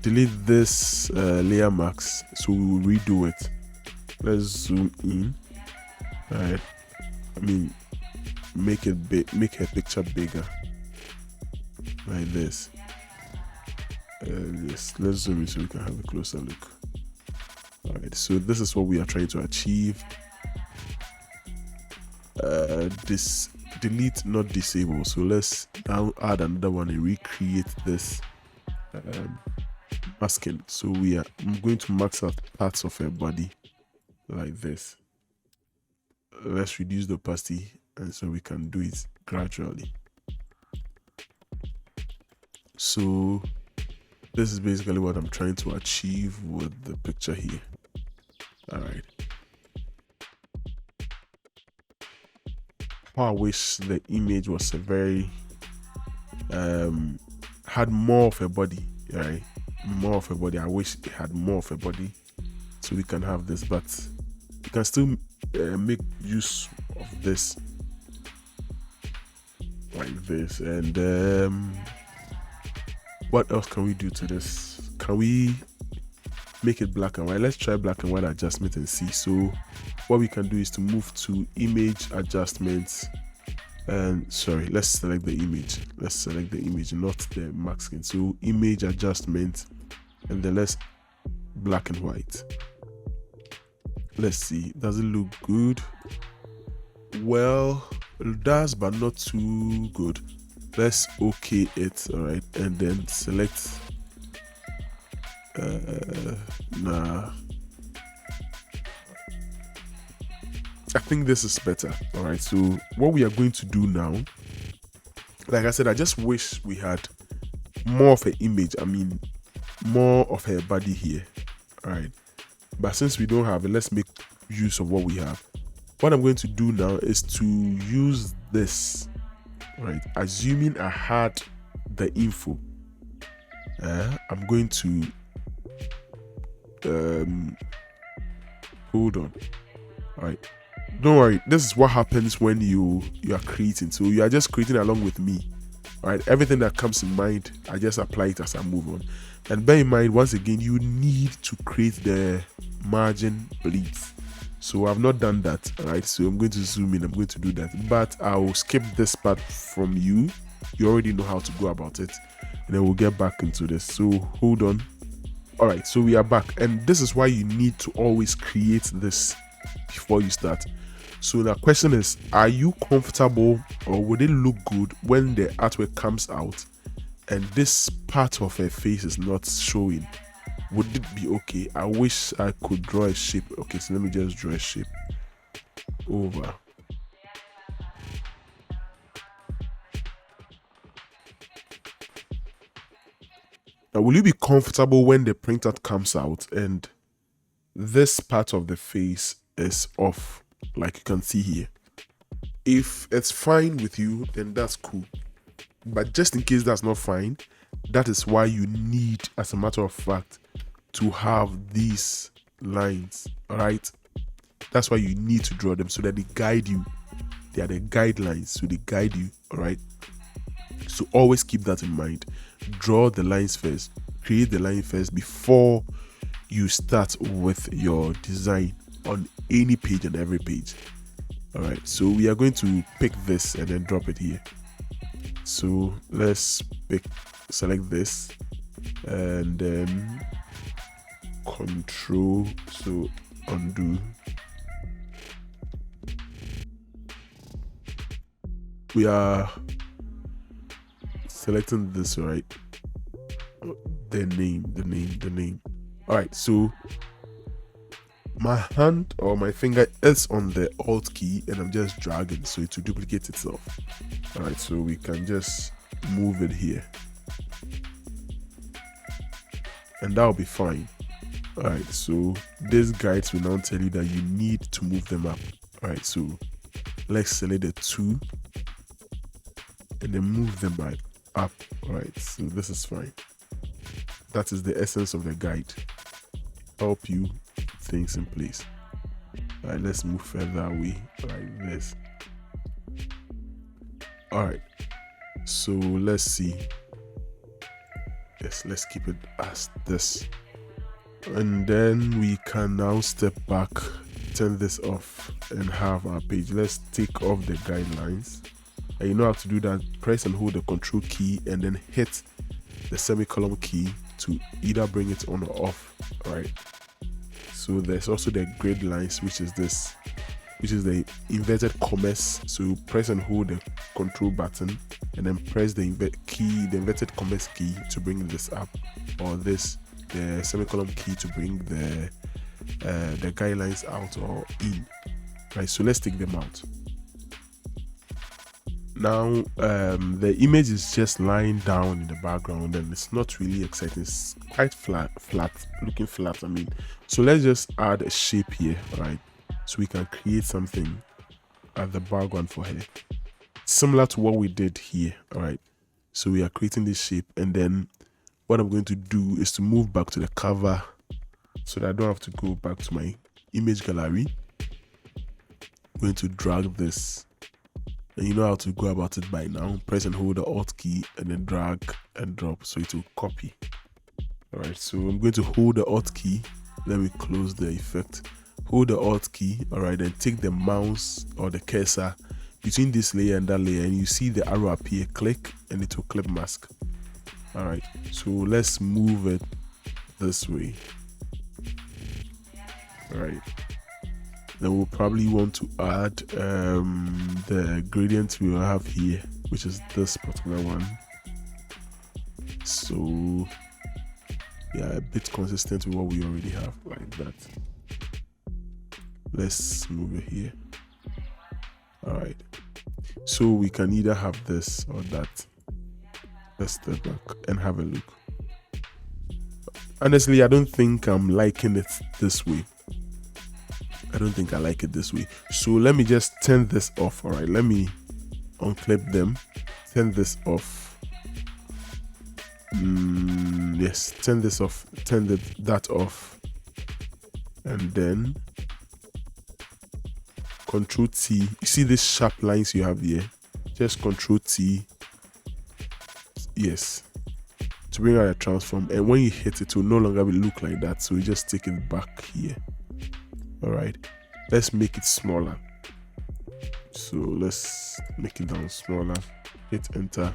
delete this layer mask, so we'll redo it. Let's zoom in. All right, I mean, make it big, make her picture bigger like this. Yes, let's zoom in so we can have a closer look. All right, so this is what we are trying to achieve. This delete, not disable. So let's now add another one and recreate this masking. So I'm going to max out parts of her body like this. Let's reduce the opacity, and so we can do it gradually. So this is basically what I'm trying to achieve with the picture here. All right. I wish the image was a very had more of a body, right? More of a body. I wish it had more of a body, so we can have this, but you can still make use of this like this. And what else can we do to this? Can we make it black and white? Let's try black and white adjustment and see. So what we can do is to move to image adjustments, and sorry, let's select the image. Let's select the image, not the masking. So image adjustment, and then let's black and white. Let's see, does it look good? Well, it does, but not too good. Let's OK it. All right, and then select nah, I think this is better. All right, so what we are going to do now, like I said, I just wish we had more of an image. I mean, more of her body here. All right, but since we don't have it, let's make use of what we have. What I'm going to do now is to use this. All right, assuming I had the info, I'm going to hold on. All right, don't worry, this is what happens when you are creating. So you are just creating along with me. All right, everything that comes in mind, I just apply it as I move on. And bear in mind, once again, you need to create the margin bleeds. So I've not done that. All right, so I'm going to zoom in. I'm going to do that, but I'll skip this part from you. You already know how to go about it, and then we'll get back into this. So hold on. All right, so we are back, and this is why you need to always create this before you start. So the question is, are you comfortable, or would it look good when the artwork comes out and this part of her face is not showing? Would it be okay? I wish I could draw a shape. Okay, so let me just draw a shape over. Now, will you be comfortable when the printout comes out and this part of the face is off, like you can see here? If it's fine with you, then that's cool. But just in case that's not fine, that is why you need, as a matter of fact, to have these lines. All right, that's why you need to draw them, so that they guide you. They are the guidelines, so they guide you. All right, so always keep that in mind. Draw the lines first, create the line first before you start with your design on any page and every page. All right, so we are going to pick this and then drop it here. So let's select this and then control, so undo. We are selecting this, right? The name. All right, so my hand or my finger is on the Alt key and I'm just dragging so it will duplicate itself. All right, so we can just move it here and that'll be fine. All right, so these guides will now tell you that you need to move them up. All right, so let's select the two and then move them back up. All right, so this is fine. That is the essence of the guide. Help you keep things in place. All right, let's move further away like this. All right, so let's see. Yes, let's keep it as this. And then we can now step back, turn this off and have our page. Let's take off the guidelines. And you know how to do that. Press and hold the Control key and then hit the semicolon key to either bring it on or off. All right, so there's also the grid lines, which is this, which is the inverted commas. So press and hold the Control button and then press the inverted commas key to bring this up, or this, the semicolon key to bring the guidelines out or in. Right, so let's take them out. Now the image is just lying down in the background and it's not really exciting. It's quite looking flat. I mean, so let's just add a shape here, right? So we can create something at the background for her, similar to what we did here. All right, so we are creating this shape, and then what I'm going to do is to move back to the cover so that I don't have to go back to my image gallery. I'm going to drag this. And you know how to go about it by now. Press and hold the Alt key and then drag and drop so it will copy. All right, so I'm going to hold the Alt key. Let me close the effect. Hold the Alt key. All right, then take the mouse or the cursor between this layer and that layer, and you see the arrow appear. Click and it will clip mask. All right, so let's move it this way. All right. Then we'll probably want to add the gradient we will have here, which is this particular one. So yeah, a bit consistent with what we already have, like that. Let's move it here. All right, so we can either have this or that. Let's step back and have a look. Honestly, I don't think I'm liking it this way. I don't think I like it this way. So let me just turn this off. All right, let me unclip them, turn this off. Yes, turn this off, turn that off, and then Control T. You see these sharp lines you have here? Just Control T. Yes, to bring out a transform, and when you hit it will no longer look like that, so we just take it back here. All right, let's make it smaller. So let's make it down smaller, hit enter.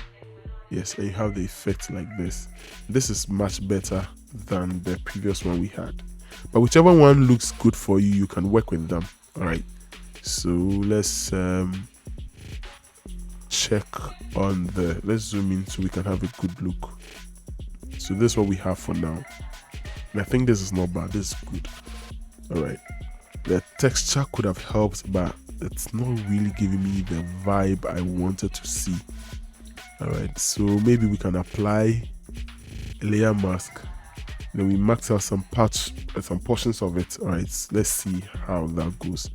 Yes, and you have the effect like this. This is much better than the previous one we had, but whichever one looks good for you, you can work with them. All right, So let's check on let's zoom in so we can have a good look. So this is what we have for now, and I think this is not bad. This is good. All right, the texture could have helped, but it's not really giving me the vibe I wanted to see. All right, so maybe we can apply a layer mask, then we max out some portions of it. All right, let's see how that goes.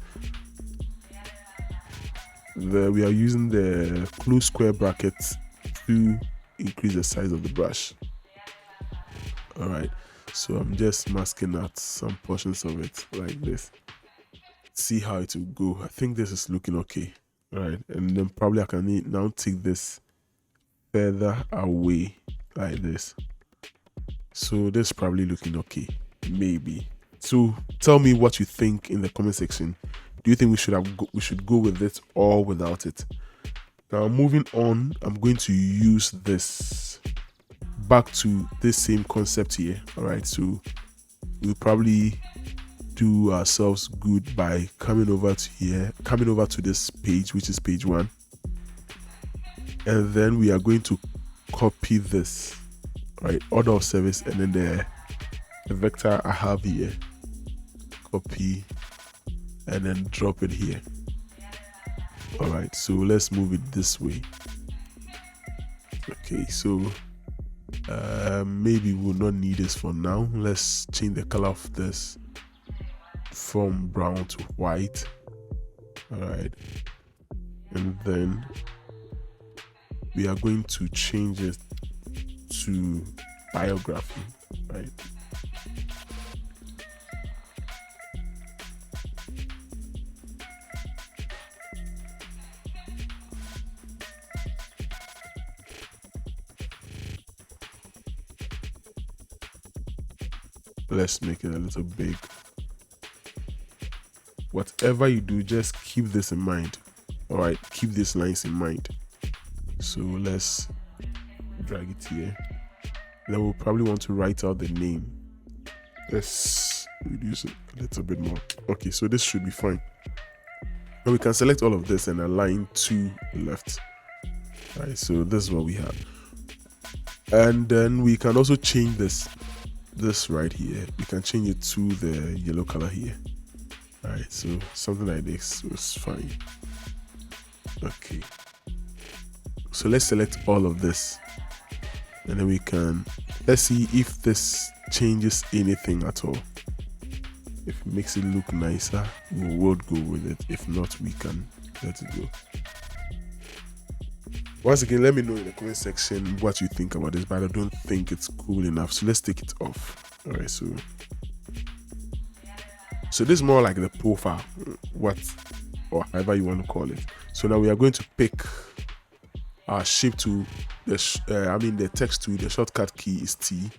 We are using the close square brackets to increase the size of the brush. All right, so I'm just masking out some portions of it like this. See how it will go. I think this is looking okay. All right, and then probably I can now take this further away like this. So this is probably looking okay, maybe. So tell me what you think in the comment section. Do you think we should go with it or without it? Now moving on, I'm going to use this back to this same concept here. All right, so we'll probably do ourselves good by coming over to this page, which is page 1, and then we are going to copy this, right, order of service, and then the vector I have here, copy and then drop it here. All right, so let's move it this way. Okay, so maybe we'll not need this for now. Let's change the color of this from brown to white. All right, and then we are going to change it to biography, right? Let's make it a little big. Whatever you do, just keep this in mind. All right, keep these lines in mind. So let's drag it here. Then we'll probably want to write out the name. Let's reduce it a little bit more. Okay, so this should be fine. Now we can select all of this and align to left. All right, so this is what we have. And then we can also change this right here. We can change it to the yellow color here. All right, so something like this was fine. Okay, so let's select all of this, and then let's see if this changes anything at all. If it makes it look nicer, we would go with it. If not, we can let it go. Once again, let me know in the comment section what you think about this, but I don't think it's cool enough, so let's take it off. All right, so this is more like the profile, or however you want to call it. So now we are going to pick our shape tool, the text tool. The shortcut key is T.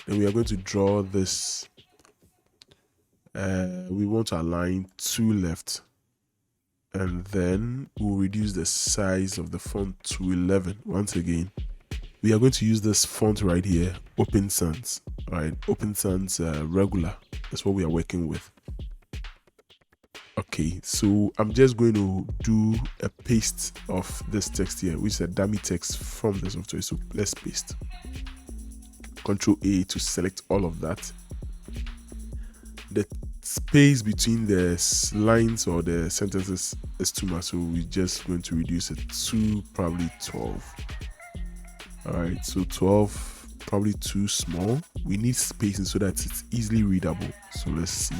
Then we are going to draw this. We want to align to left, and then we'll reduce the size of the font to 11. Once again, we are going to use this font right here, Open Sans. All right, Open Sans regular. That's what we are working with. Okay, so I'm just going to do a paste of this text here, which is a dummy text from the software. So let's paste. Control A to select all of that. The space between the lines or the sentences is too much, so we're just going to reduce it to probably 12. All right, so 12, probably too small. We need spacing so that it's easily readable. So let's see.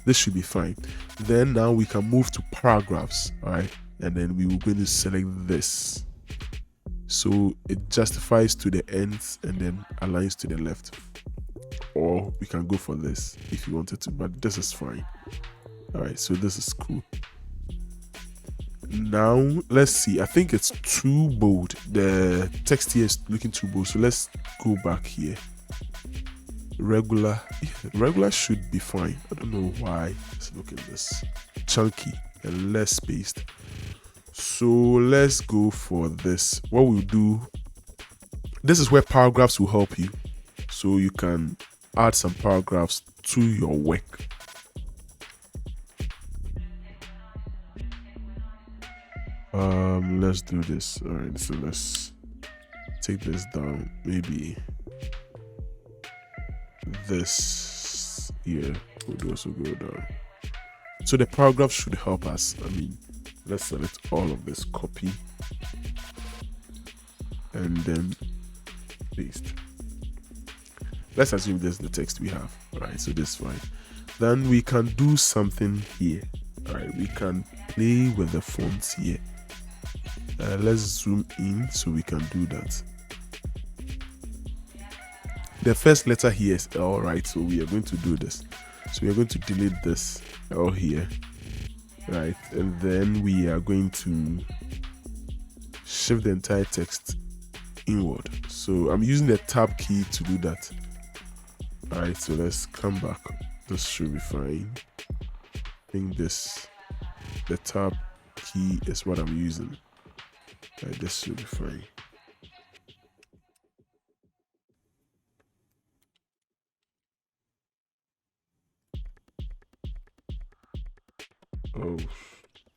This should be fine. Then now we can move to paragraphs. All right, and then we will going to select this, so it justifies to the ends and then aligns to the left. Or we can go for this if you wanted to, but this is fine. All right, so this is cool. Now let's see. I think it's too bold. The text here is looking too bold, so let's go back here. Regular should be fine. I don't know why it's looking this chunky and less spaced. So let's go for this. What we'll do, this is where paragraphs will help you, so you can add some paragraphs to your work. let's do this. All right, so let's take this down. Maybe this here would also go down. So the paragraph should help us. I mean, let's select all of this, copy, and then paste. Let's assume this is the text we have. All right, so this is fine. Then we can do something here. All right, we can play with the fonts here. Let's zoom in so we can do that. The first letter here is L, right? So we are going to do this. So we are going to delete this L here, right? And then we are going to shift the entire text inward. So I'm using the tab key to do that. All right, so let's come back. This should be fine. I think the tab key is what I'm using. All right, this should be fine. Oh,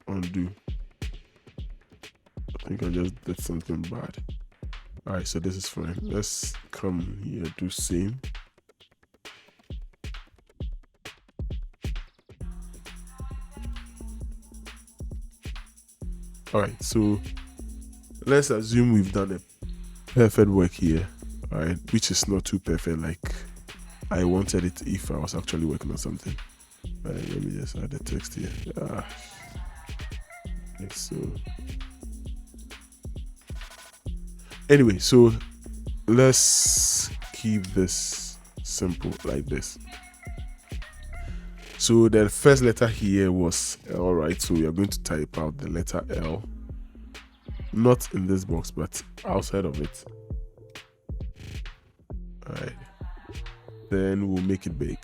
undo. I think I just did something bad. All right, so this is fine. Let's come here, do same. All right, so let's assume we've done a perfect work here, all right, which is not too perfect like I wanted it if I was actually working on something. All right, let me just add the text here. Okay, so anyway, so let's keep this simple like this. So the first letter here was L, right? So we are going to type out the letter L, not in this box, but outside of it. All right. Then we'll make it big.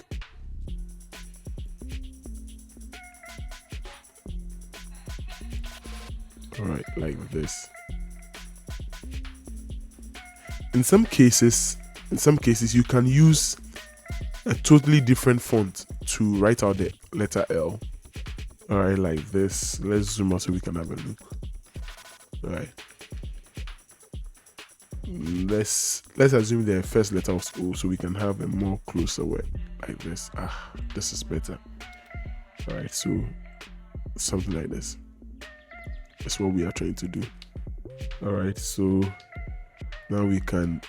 All right, like this. In some cases, you can use a totally different font to write out the letter L. All right, like this. Let's zoom out so we can have a look. All right. Let's assume the first letter was O, so we can have a more closer way, like this. This is better. All right, so something like this. That's what we are trying to do. All right, so now we can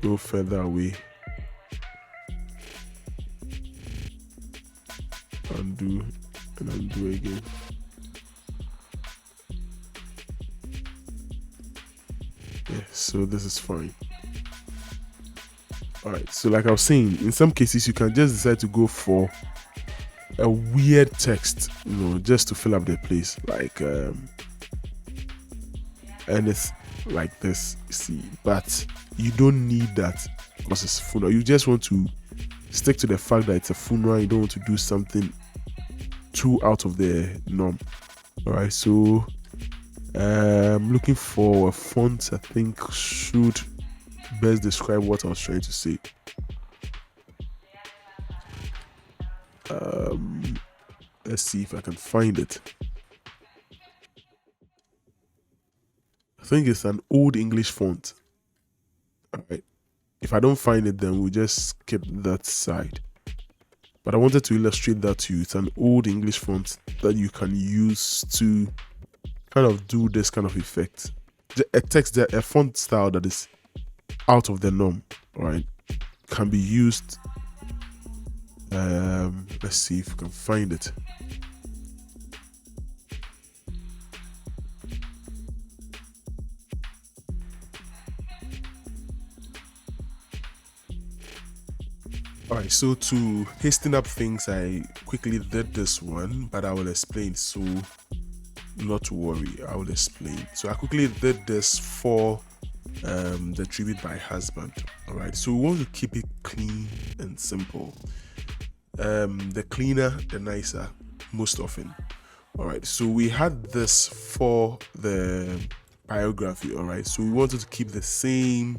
go further away. Undo and undo again. Yeah, so this is fine. All right, so like I was saying, in some cases you can just decide to go for a weird text, just to fill up the place, like and it's like this, you see, but you don't need that because it's funeral. You just want to stick to the fact that it's a funeral. You don't want to do something too out of the norm. All right, so I'm looking for a font I think should best describe what I was trying to say. Let's see if I can find it. I think it's an old English font. All right, if I don't find it, then we'll just skip that side. But I wanted to illustrate that to you. It's an old English font that you can use to kind of do this kind of effect. A font style that is out of the norm, all right, can be used. Let's see if we can find it. All right, so to hasten up things, I quickly did this one, but I will explain, so not to worry, I will explain. So I quickly did this for the tribute by husband. All right, so we want to keep it clean and simple. The cleaner, the nicer, most often. All right, so we had this for the biography. All right, so we wanted to keep the same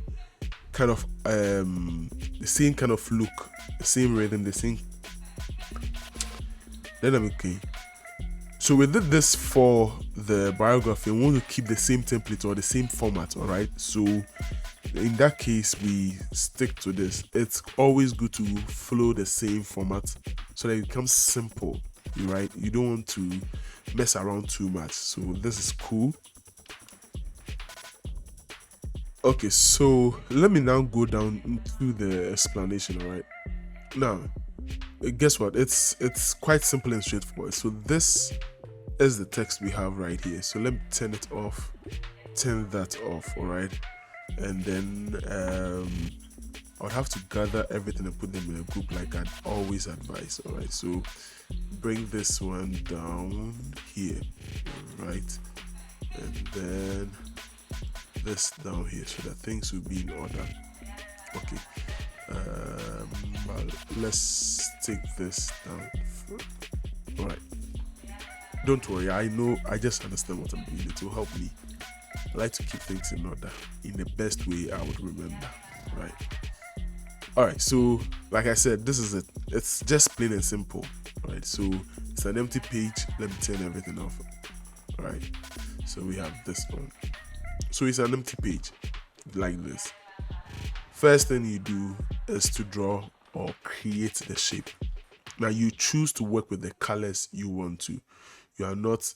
kind of look, the same rhythm, the same. Then I'm okay. So we did this for the biography, and we want to keep the same template or the same format, all right? So in that case, we stick to this. It's always good to follow the same format so that it becomes simple, right? You don't want to mess around too much. So this is cool. Okay, so let me now go down into the explanation, all right? Now, guess what? It's quite simple and straightforward. So this is the text we have right here. So let me turn it off, turn that off, all right? And then I would have to gather everything and put them in a group like I'd always advise, all right? So bring this one down here, right? And then this down here so that things will be in order. Okay, well, let's take this down first. All right, don't worry, I know, I just understand what I'm doing. It will help me. I like to keep things in order in the best way I would remember, right? All right, so like I said, this is it. It's just plain and simple, right? So it's an empty page. Let me turn everything off. All right, so we have this one. So it's an empty page like this. First thing you do is to draw or create the shape. Now you choose to work with the colors you want to. You are not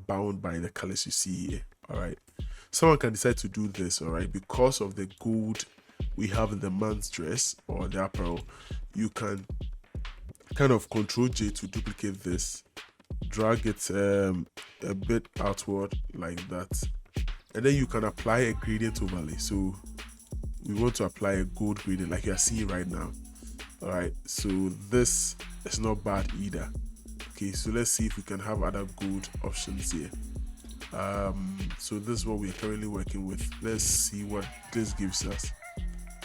bound by the colors you see here, all right? Someone can decide to do this, all right? Because of the gold we have in the man's dress or the apparel, you can kind of Control J to duplicate this, drag it a bit outward like that, and then you can apply a gradient overlay. So we want to apply a gold gradient like you are seeing right now, all right? So this is not bad either. Okay, so let's see if we can have other gold options here. So this is what we're currently working with. Let's see what this gives us.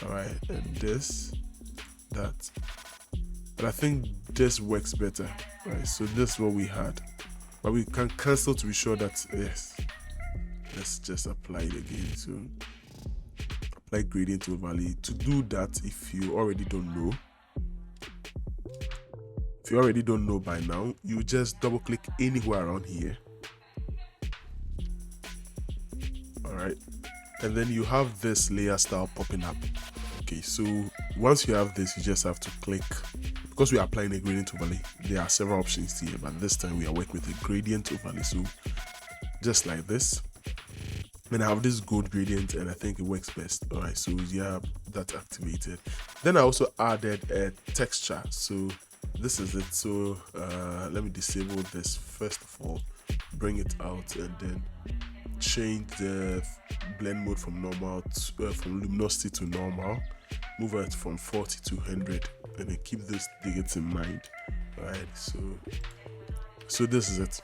All right, and this, that, but I think this works better, right? So this is what we had, but we can cancel to be sure that yes. Let's just apply it again. So apply gradient overlay. To do that, if you already don't know, by now, you just double click anywhere around here, all right, and then you have this layer style popping up. Okay, so once you have this, you just have to click, because we are applying a gradient overlay, there are several options here, but this time we are working with a gradient overlay. So just like this, and I have this gold gradient, and I think it works best. All right, so you have that activated. Then I also added a texture. So this is it. So let me disable this first of all, bring it out, and then change the blend mode from normal to, from luminosity to normal, move it from 40 to 100, and then keep those digits in mind. All right, so this is it.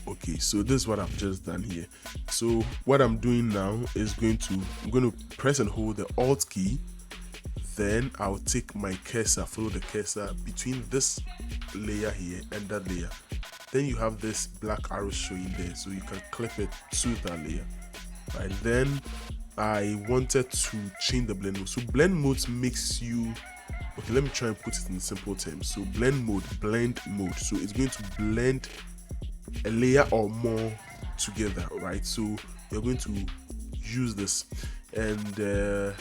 Okay, so this is what I've just done here. So what I'm doing now is I'm going to press and hold the Alt key. Then I'll take my cursor, follow the cursor between this layer here and that layer. Then you have this black arrow showing there, so you can clip it to that layer. Right, then I wanted to change the blend mode. So blend mode makes you, okay, let me try and put it in simple terms. So blend mode. So it's going to blend a layer or more together, right? So you're going to use this, and the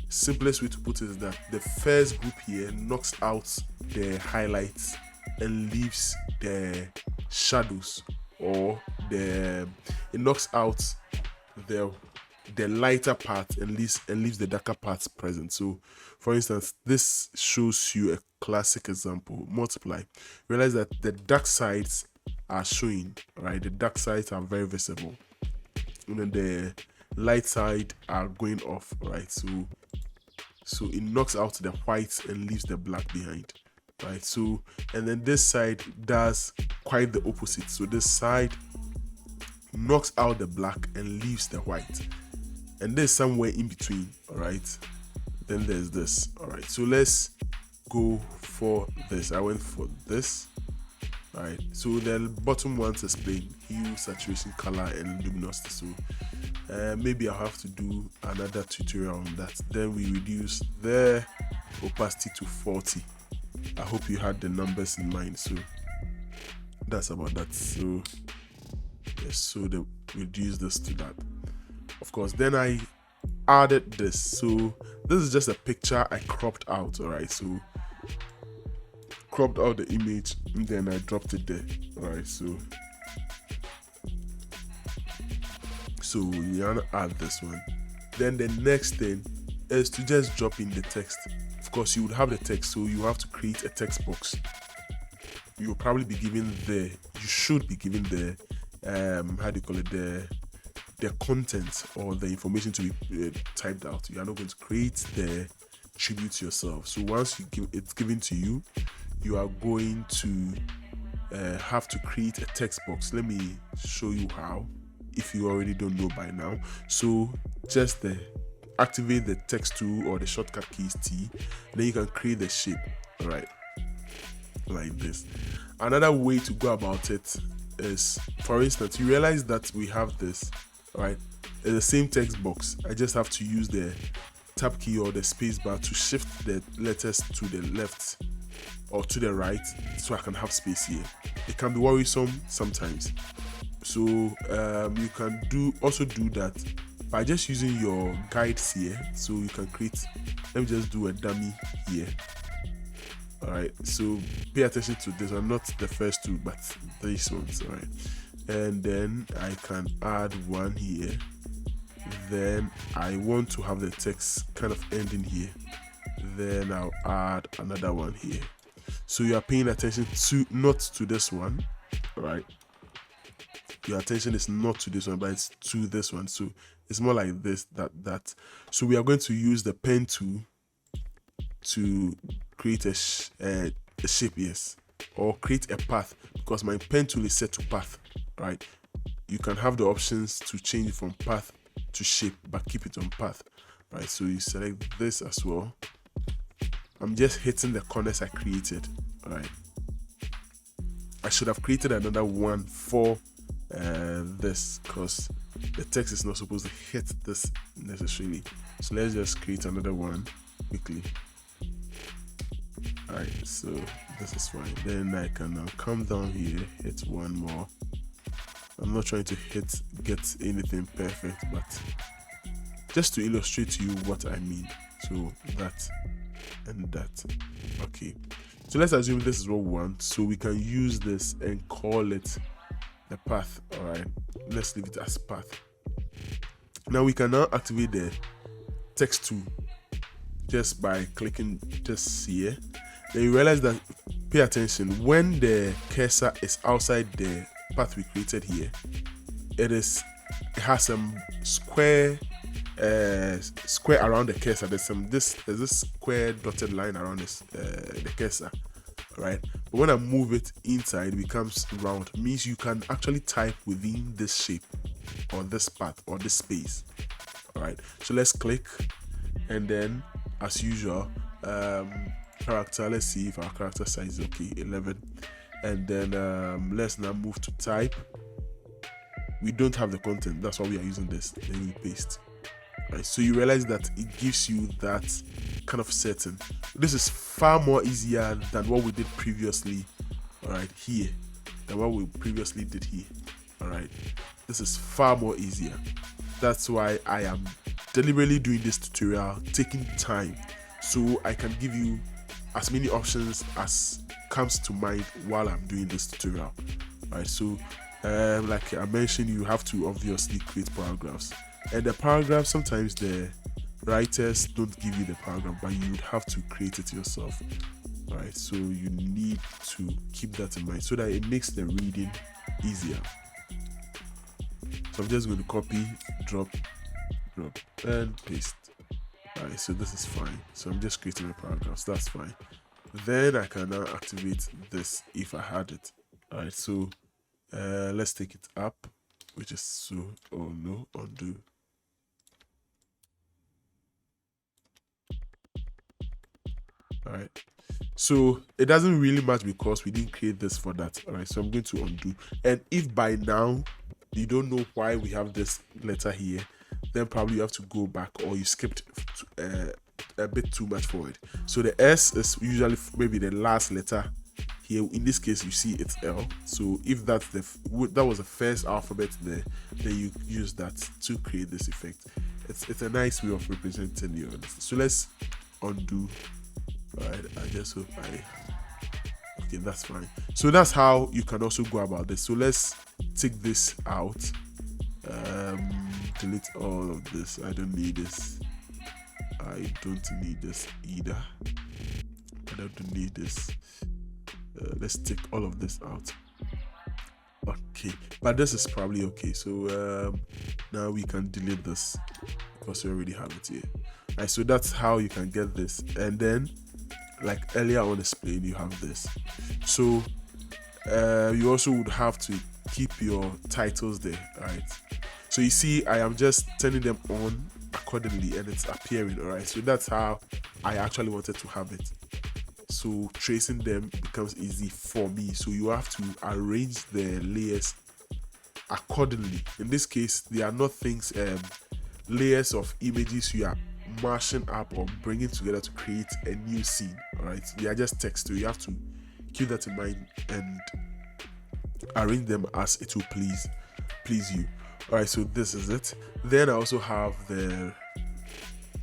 simplest way to put it is that the first group here knocks out the highlights and leaves the shadows, or it knocks out the lighter part and leaves the darker parts present. So for instance, this shows you a classic example. Multiply, realize that the dark sides are showing, right? The dark sides are very visible, and then the light side are going off, right? So it knocks out the whites and leaves the black behind, right? So, and then this side does quite the opposite. So this side knocks out the black and leaves the white, and there's somewhere in between, all right? Then there's this, all right? So let's go for this. I went for this. All right, so the bottom ones explain hue, saturation, color, and luminosity. So maybe I'll have to do another tutorial on that. Then we reduce the opacity to 40. I hope you had the numbers in mind. So that's about that. So yes, so they reduce this to that. Of course, then I added this. So this is just a picture I cropped out. All right, so cropped out the image and then I dropped it there. All right, so you wanna add this one. Then the next thing is to just drop in the text. Of course, you would have the text, so you have to create a text box. You'll probably be given you should be given the how do you call it, the content or the information to be typed out. You are not going to create the tribute yourself. So once it's given to you, you are going to have to create a text box. Let me show you how, if you already don't know by now. So just activate the text tool or the shortcut keys T, then you can create the shape. All right, like this. Another way to go about it is, for instance, you realize that we have this, right? It's the same text box. I just have to use the tab key or the space bar to shift the letters to the left or to the right so I can have space here. It can be worrisome sometimes. So you can also do that by just using your guides here. So you can create, let me just do a dummy here. All right, so pay attention to this one, not the first two, but these ones. All right, and then I can add one here. Then I want to have the text kind of ending here. Then I'll add another one here. So you are paying attention to, not to this one. All right, your attention is not to this one, but it's to this one. So it's more like this, that. So we are going to use the pen tool to create a shape, yes, or create a path, because my pen tool is set to path, right? You can have the options to change it from path to shape, but keep it on path, right? So you select this as well. I'm just hitting the corners I created, right? I should have created another one for this, because the text is not supposed to hit this necessarily. So let's just create another one quickly. Alright, so this is fine. Then I can now come down here, hit one more. I'm not trying to get anything perfect, but just to illustrate to you what I mean. So that and that. Okay, so let's assume this is what we want, so we can use this and call it the path. All right, let's leave it as path. Now we can now activate the text tool just by clicking just here. Then you realize that, pay attention, when the cursor is outside the path we created here, it has some square around the cursor. There's this square dotted line around the cursor, right? But when I move it inside, it becomes round. Means you can actually type within this shape or this path or this space. All right, so let's click, and then as usual, character, let's see if our character size is okay, 11, and then let's now move to type. We don't have the content, that's why we are using this. Then we paste. Right, so you realize that it gives you that kind of setting. This is far more easier than what we did previously, all right, here, than what we previously did here. All right, this is far more easier. That's why I am deliberately doing this tutorial, taking time, so I can give you as many options as comes to mind while I'm doing this tutorial. Right, so like I mentioned, you have to obviously create paragraphs, and the paragraph, sometimes the writers don't give you the paragraph, but you would have to create it yourself. All right, so you need to keep that in mind so that it makes the reading easier. So I'm just going to copy, drop, and paste. Alright, so this is fine. So I'm just creating a paragraph, so that's fine. Then I can now activate this if I had it. Alright, so let's take it up, which is so, oh no, undo. Alright, so it doesn't really matter because we didn't create this for that. Alright, so I'm going to undo. And if by now you don't know why we have this letter here, then probably you have to go back, or you skipped a bit too much forward. So the S is usually maybe the last letter here in this case you see it's L, so if that's that was the first alphabet there, then you use that to create this effect. It's a nice way of representing your. So let's undo. All right, I just hope okay, that's fine. So that's how you can also go about this. So let's take this out, delete all of this. I don't need this. I don't need this either. I don't need this. Let's take all of this out. Okay, but this is probably okay. So now we can delete this because we already have it here. Right, so that's how you can get this. And then, like earlier on explained, you have this. So you also would have to keep your titles there. Right, so you see I am just turning them on accordingly and it's appearing. All right, so that's how I actually wanted to have it. So tracing them becomes easy for me. So you have to arrange the layers accordingly. In this case, they are not things, layers of images you are mashing up or bringing together to create a new scene. All right, they are just text. So you have to keep that in mind and arrange them as it will please you. All right, so this is it. Then I also have the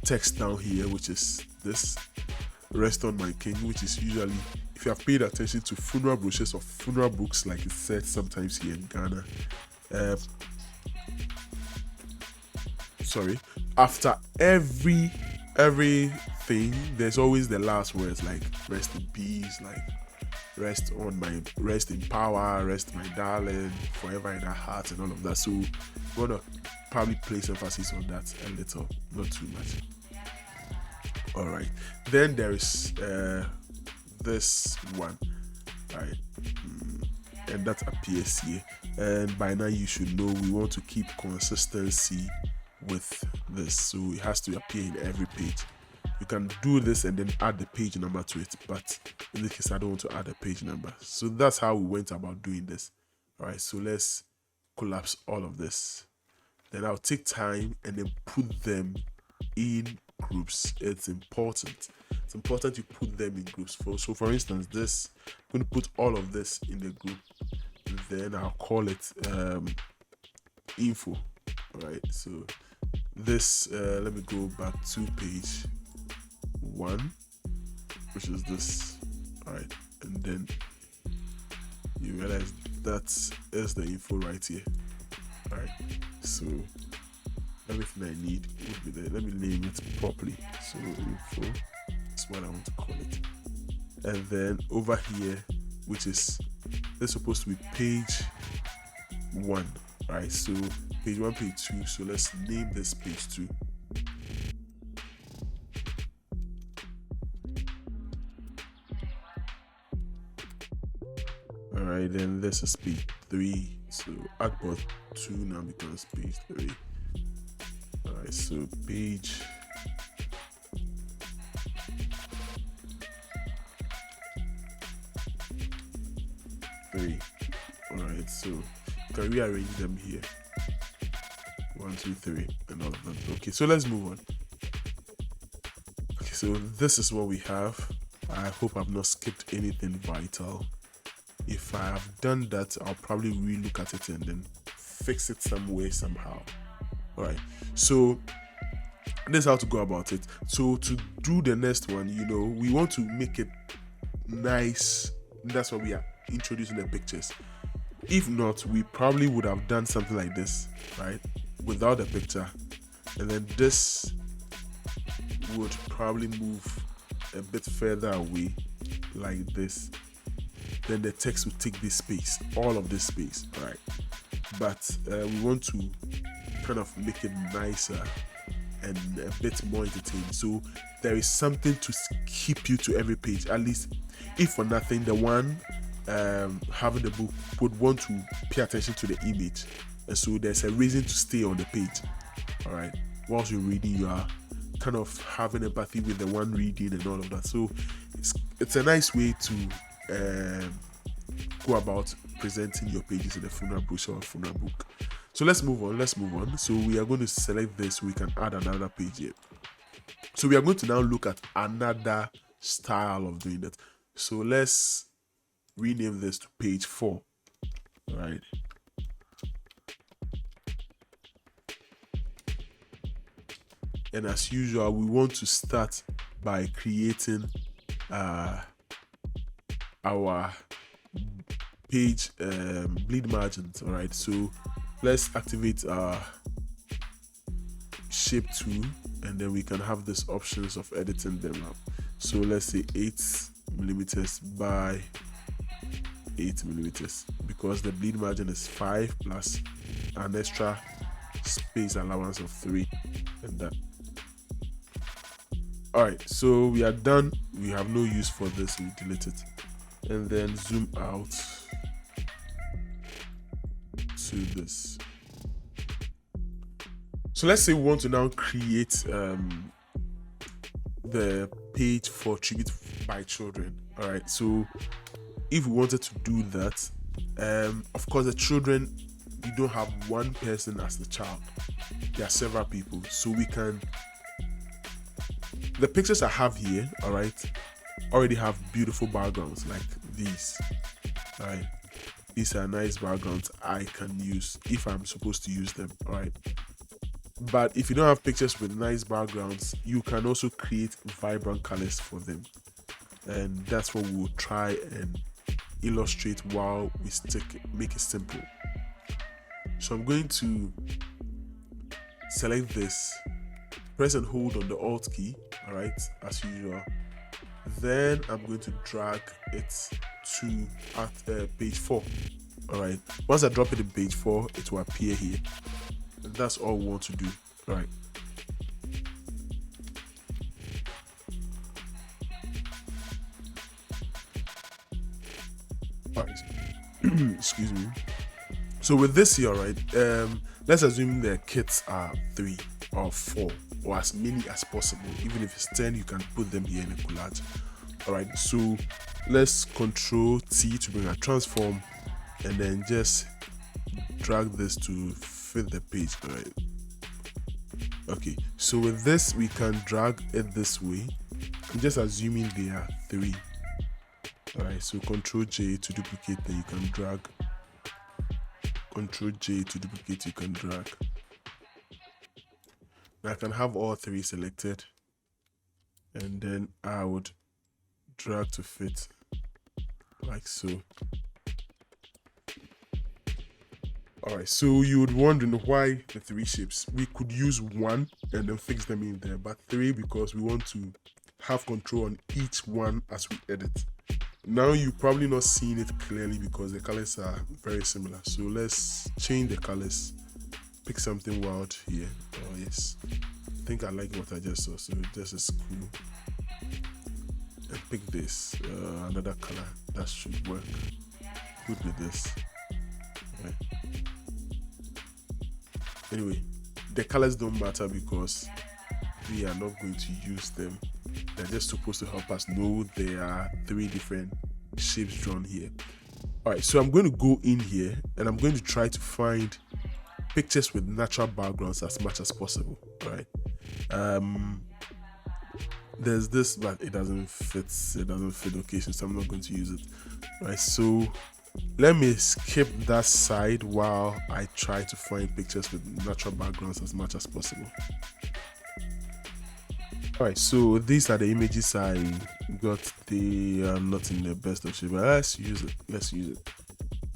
text down here, which is this. Rest on my king, which is usually, if you have paid attention to funeral brochures or funeral books, like it's said sometimes here in Ghana, after everything there's always the last words, like rest in peace, like rest in power, rest my darling, forever in our hearts, and all of that. So we want to probably place emphasis on that a little, not too much. All right, then there is this one, right, and that appears here. And by now you should know we want to keep consistency with this, so it has to appear in every page. You can do this and then add the page number to it, but in this case I don't want to add a page number. So that's how we went about doing this. All right, so let's collapse all of this. Then I'll take time and then put them in groups. It's important you put them in groups. So for instance, this, I'm going to put all of this in the group, and then I'll call it info. All right, so this, let me go back to page 1, which is this. All right, and then you realize that is the info right here. All right, so everything I need would be there. Let me name it properly. So info is what I want to call it. And then over here, which is, this is supposed to be page 1. Right, so page 1, page 2. So let's name this page 2. All right, then this is page 3. So artboard 2 now becomes page 3. Alright, so page 3. Alright, so you can rearrange them here. 1, 2, 3, and all of them. Okay, so let's move on. Okay, so this is what we have. I hope I've not skipped anything vital. If I have done that, I'll probably relook at it and then fix it some way, somehow. All right, so this is how to go about it. So to do the next one, we want to make it nice. That's why we are introducing the pictures. If not, we probably would have done something like this, right, without a picture, and then this would probably move a bit further away like this. Then the text will take this space, all of this space, right? But we want to kind of make it nicer and a bit more entertaining. So there is something to keep you to every page. At least, if for nothing, the one having the book would want to pay attention to the image, and so there's a reason to stay on the page. All right, whilst you're reading, you are kind of having empathy with the one reading and all of that. So it's a nice way to go about presenting your pages in a funeral brochure or funeral book. So let's move on. So we are going to select this so we can add another page here. So we are going to now look at another style of doing that. So let's rename this to page 4. All right. And as usual, we want to start by creating our page bleed margins. All right, so let's activate our shape tool, and then we can have this options of editing them up. So let's say 8mm by 8mm, because the bleed margin is 5 plus an extra space allowance of 3, and that. All right, so we are done. We have no use for this. We delete it, and then zoom out to this. So let's say we want to now create the page for tribute by children. All right, so if we wanted to do that, of course the children, we don't have one person as the child, there are several people, so we can, the pictures I have here, all right, already have beautiful backgrounds like these. All right, these are nice backgrounds I can use if I'm supposed to use them. All right, but if you don't have pictures with nice backgrounds, you can also create vibrant colors for them, and that's what we'll try and illustrate while we make it simple. So I'm going to select this, press and hold on the Alt key, all right, as usual. Then I'm going to drag it to page 4. All right, once I drop it in page 4, it will appear here, and that's all we want to do. All right, excuse me. So with this here, right, let's assume the kids are 3 or 4 or as many as possible. Even if it's 10, you can put them here in a collage. All right, so let's Control T to bring a transform, and then just drag this to fit the page. All right, okay, so with this we can drag it this way. I'm just assuming they are 3. All right, so Control J to duplicate, then you can drag. Control J to duplicate, you can drag. Now I can have all 3 selected, and then I would drag to fit like so. Alright, so you would wondering why the 3 shapes. We could use 1 and then fix them in there, but 3 because we want to have control on each one as we edit. Now you're probably not seeing it clearly because the colors are very similar. So let's change the colors, pick something wild here. Oh yes, I think I like what I just saw, so this is cool. And pick this, another color that should work good with this. Right. Anyway, the colors don't matter because we are not going to use them. They're just supposed to help us know there are 3 different shapes drawn here. All right, so I'm going to go in here and I'm going to try to find pictures with natural backgrounds as much as possible. All right, there's this, but it doesn't fit location, so I'm not going to use it. All right, so let me skip that side while I try to find pictures with natural backgrounds as much as possible. Alright, so these are the images I got. They are not in the best of shape, but let's use it.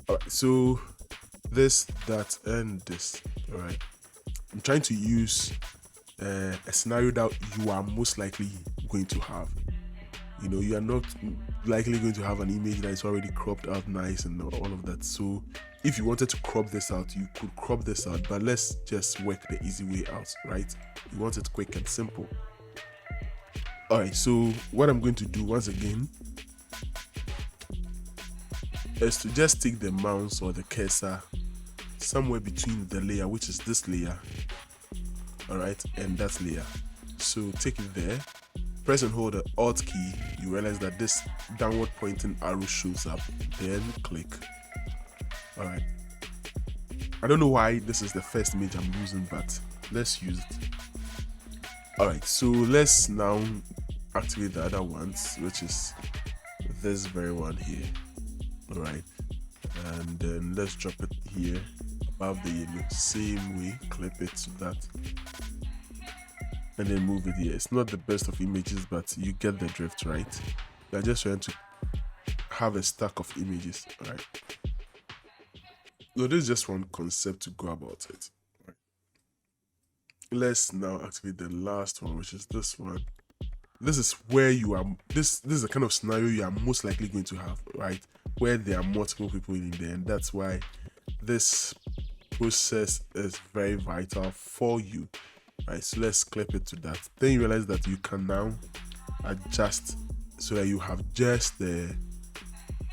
Alright, so this, that, and this. Alright, I'm trying to use a scenario that you are most likely going to have. You know, you are not likely going to have an image that is already cropped out nice and all of that. So if you wanted to crop this out, you could crop this out, but let's just work the easy way out, right? You want it quick and simple. Alright, so what I'm going to do once again is to just take the mouse or the cursor somewhere between the layer, which is this layer, alright, and that layer. So take it there, press and hold the Alt key, you realize that this downward pointing arrow shows up, then click. Alright, I don't know why this is the first image I'm using, but let's use it. Alright, so let's now activate the other ones, which is this very one here. All right, and then let's drop it here above the yellow. Same way, clip it to that, and then move it here. It's not the best of images, but you get the drift, right? We're just trying to have a stack of images. All right, so this is just one concept to go about it. Right. Let's now activate the last one, which is this one. This is where you are, this is the kind of scenario you are most likely going to have, right? Where there are multiple people in there, and that's why this process is very vital for you, right? So let's clip it to that. Then you realize that you can now adjust so that you have just the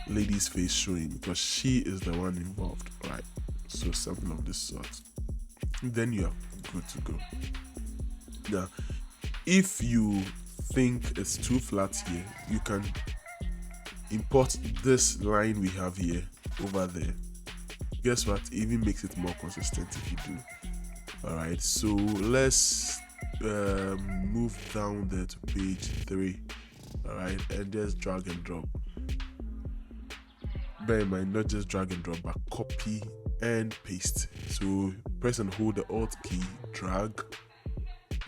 lady's face showing, because she is the one involved, right? So something of this sort. Then you are good to go. Now, if you think it's too flat here, you can import this line we have here over there. Guess what? It even makes it more consistent if you do. All right, so let's move down there to page 3. All right, and just drag and drop. Bear in mind, not just drag and drop, but copy and paste. So press and hold the Alt key, drag.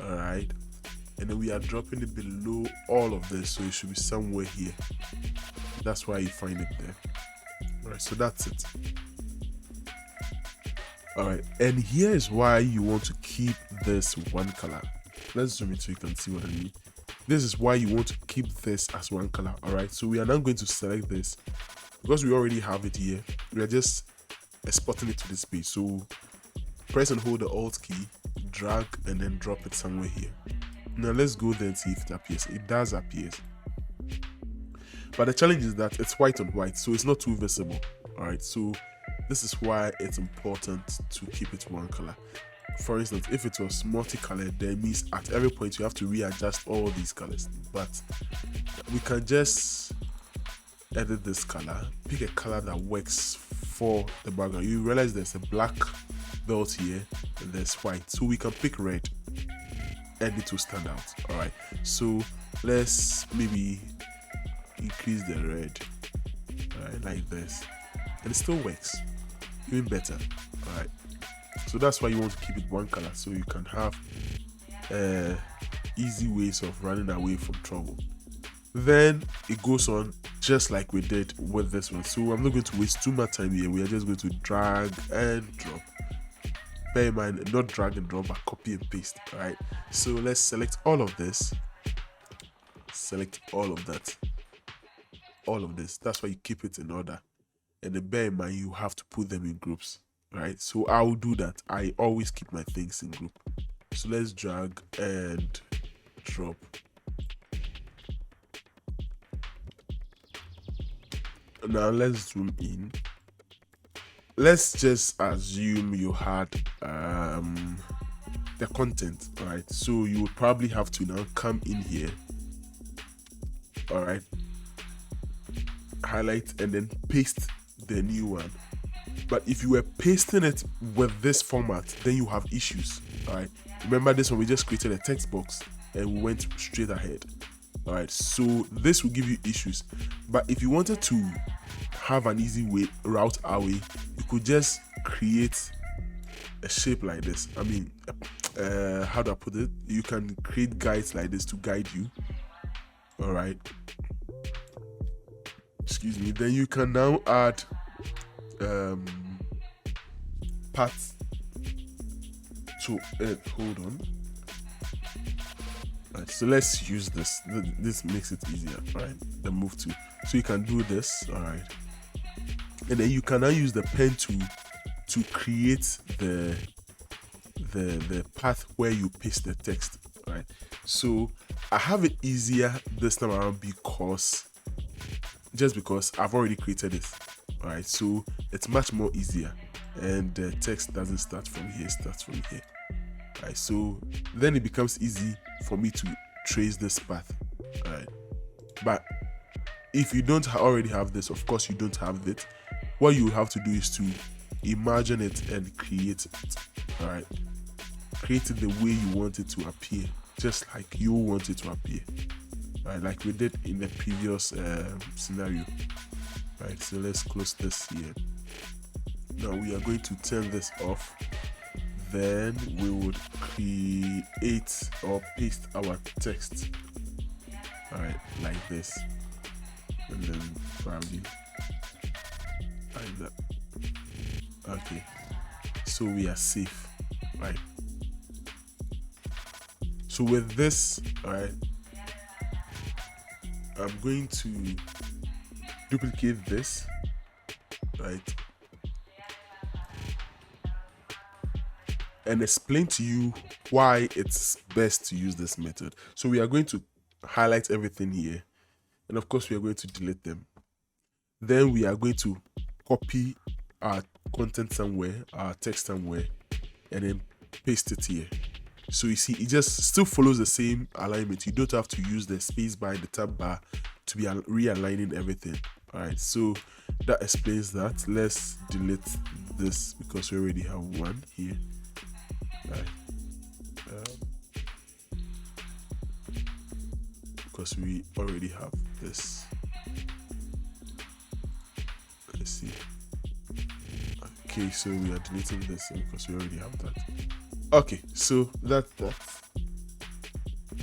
All right, and then we are dropping it below all of this, so it should be somewhere here. That's why you find it there. All right, so that's it. All right, and here is why you want to keep this one color. Let's zoom in so you can see what I mean. This is why you want to keep this as one color. All right, so we are now going to select this because we already have it here. We are just exporting it to this page. So press and hold the Alt key, drag, and then drop it somewhere here. Now let's go there and see if it appears. It does appear, but the challenge is that it's white on white, so it's not too visible. All right, so this is why it's important to keep it one color. For instance, if it was multicolored, then it means at every point you have to readjust all these colors. But we can just edit this color, pick a color that works for the background. You realize there's a black belt here and there's white, so we can pick red and it will stand out. All right, so let's maybe increase the red, all right, like this, and it still works even better. All right, so that's why you want to keep it one color, so you can have easy ways of running away from trouble. Then it goes on just like we did with this one. So I'm not going to waste too much time here. We are just going to drag and drop. Bear in mind, not drag and drop, but copy and paste. All right, so let's select all of this, select all of that, all of this. That's why you keep it in order, and then bear in mind you have to put them in groups. Right, so I'll do that. I always keep my things in group. So let's drag and drop. Now let's zoom in. Let's just assume you had the content. All right, so you would probably have to now come in here, all right, highlight and then paste the new one. But if you were pasting it with this format, then you have issues. All right, remember this one, we just created a text box and we went straight ahead. All right, so this will give you issues. But if you wanted to have an easy way route away, you could just create a shape like this. I mean, how do I put it? You can create guides like this to guide you. All right, excuse me. Then you can now add paths to it. Hold on. Right, so let's use this. This makes it easier. All right, the move to. So you can do this. All right, and then you can now use the pen to create the path where you paste the text. All right, so I have it easier this time around because I've already created it. All right, so it's much more easier, and the text doesn't start from here, it starts from here. All right, so then it becomes easy for me to trace this path. All right, but if you don't already have this, of course you don't have it, what you have to do is to imagine it and create it. All right, create it the way you want it to appear, just like you want it to appear. All right, like we did in the previous scenario. Right, so let's close this here. Now we are going to turn this off. Then we would create or paste our text. All right, like this, and then probably like that. Okay, so we are safe, right? So with this, all right, I'm going to duplicate this, right, and explain to you why it's best to use this method. So we are going to highlight everything here, and of course we are going to delete them. Then we are going to copy our content somewhere, our text somewhere, and then paste it here. So you see, it just still follows the same alignment. You don't have to use the space bar and the tab bar to be realigning everything. All right, so that explains that. Let's delete this because we already have one here. All right. Because we already have this. Let's see. Okay, so we are deleting this because we already have that. Okay, so that.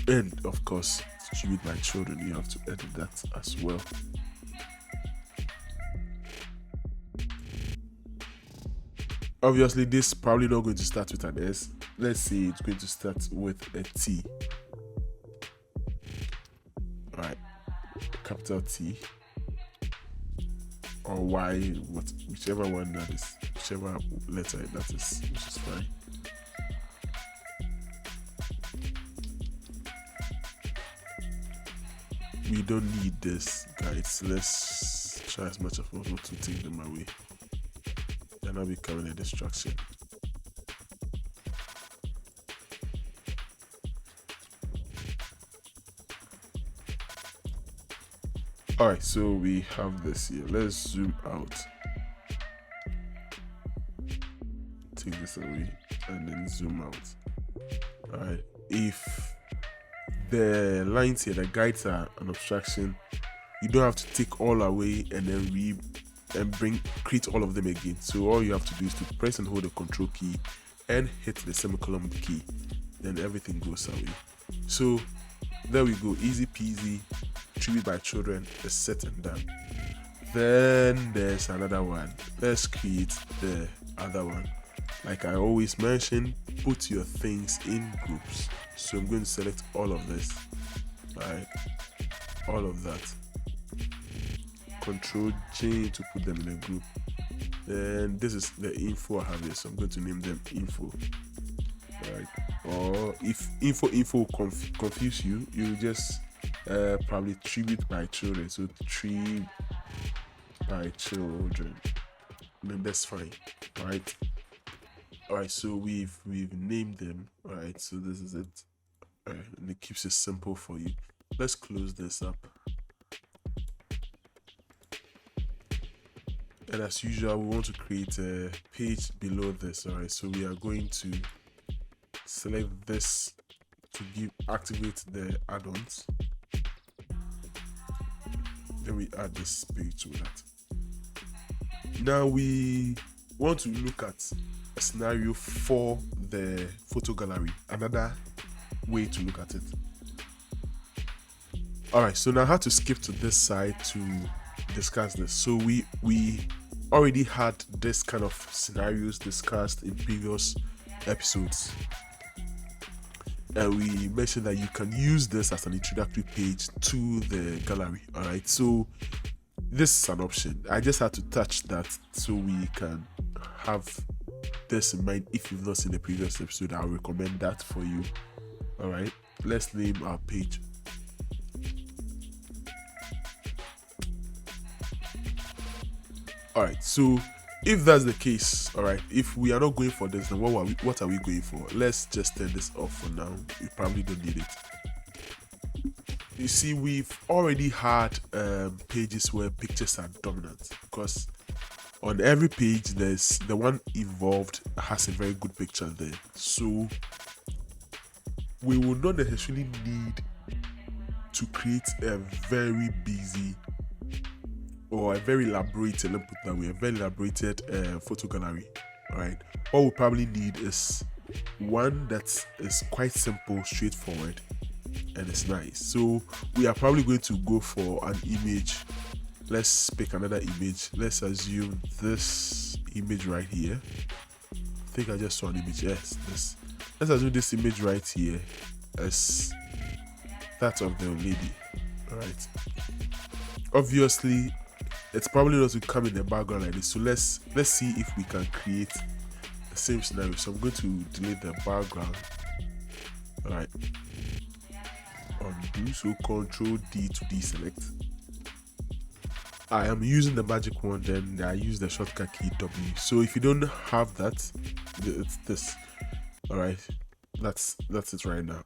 And of course, distribute by children, you have to edit that as well. Obviously, this is probably not going to start with an S. Let's say it's going to start with a T. Alright, capital T or Y, whichever one that is, whichever letter that is, which is fine. We don't need this, guys. Let's try as much as possible to take them away. They're not becoming a distraction. Alright, so we have this here. Let's zoom out. Take this away and then zoom out. Alright, if the lines here, the guides are an obstruction, you don't have to take all away and then create all of them again. So all you have to do is to press and hold the control key and hit the semicolon key, then everything goes away. So there we go, easy peasy. Tribute by children is set and done. Then there's another one. Let's create the other one. Like I always mention, put your things in groups. So I'm going to select all of this, right? All of that. Control J to put them in a group. Then this is the info I have here, so I'm going to name them info, right? Or if info confuse you, you just probably tribute by children. So tribute by children, then that's fine, right? All right, so we've named them. All right, so this is it. All right, and it keeps it simple for you. Let's close this up. And as usual, we want to create a page below this. All right, so we are going to select this to activate the add-ons. Then we add this page to that. Now we want to look at a scenario for the photo gallery, another way to look at it. All right, so now I had to skip to this side to discuss this. So we already had this kind of scenarios discussed in previous episodes, and we mentioned that you can use this as an introductory page to the gallery. All right, so this is an option. I just had to touch that so we can have this in mind. If you've not seen the previous episode, I'll recommend that for you. All right, let's name our page. All right, so if that's the case, all right, if we are not going for this, then what are we going for? Let's just turn this off for now. We probably don't need it. You see, we've already had pages where pictures are dominant, because on every page there's the one involved has a very good picture there. So we will not necessarily need to create a very busy or a very elaborated, let me put that way, a very elaborated photo gallery. All right, what we probably need is one that is quite simple, straightforward, and it's nice. So we are probably going to go for an image. Let's pick another image. Let's assume this image right here. I think I just saw an image. Yes, this. Let's assume this image right here as that of the lady. All right. Obviously, it's probably not to come in the background like this. So let's see if we can create the same scenario. So I'm going to delete the background. All right. Undo. So Control D to deselect. I am using the magic wand, then I use the shortcut key W. So if you don't have that, it's this. All right, that's it right now.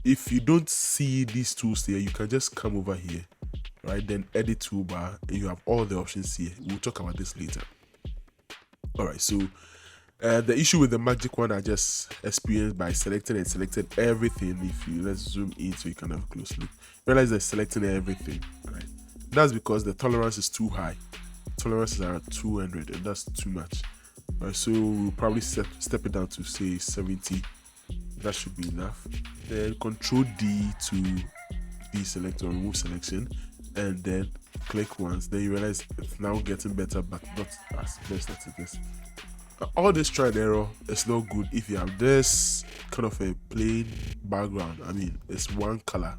If you don't see these tools here, you can just come over here, right? Then edit toolbar, and you have all the options here. We'll talk about this later. All right, so the issue with the magic wand I just experienced by selecting everything. If you let's zoom in so you can have a close look, realize that selecting everything, right? That's because the tolerance is too high. Tolerances are at 200, and that's too much. Right, so we'll probably step it down to say 70. That should be enough. Then Control D to deselect or remove selection, and then click once. Then you realize it's now getting better, but not as best as it is. All this trial and error is not good if you have this kind of a plain background. I mean, it's one color.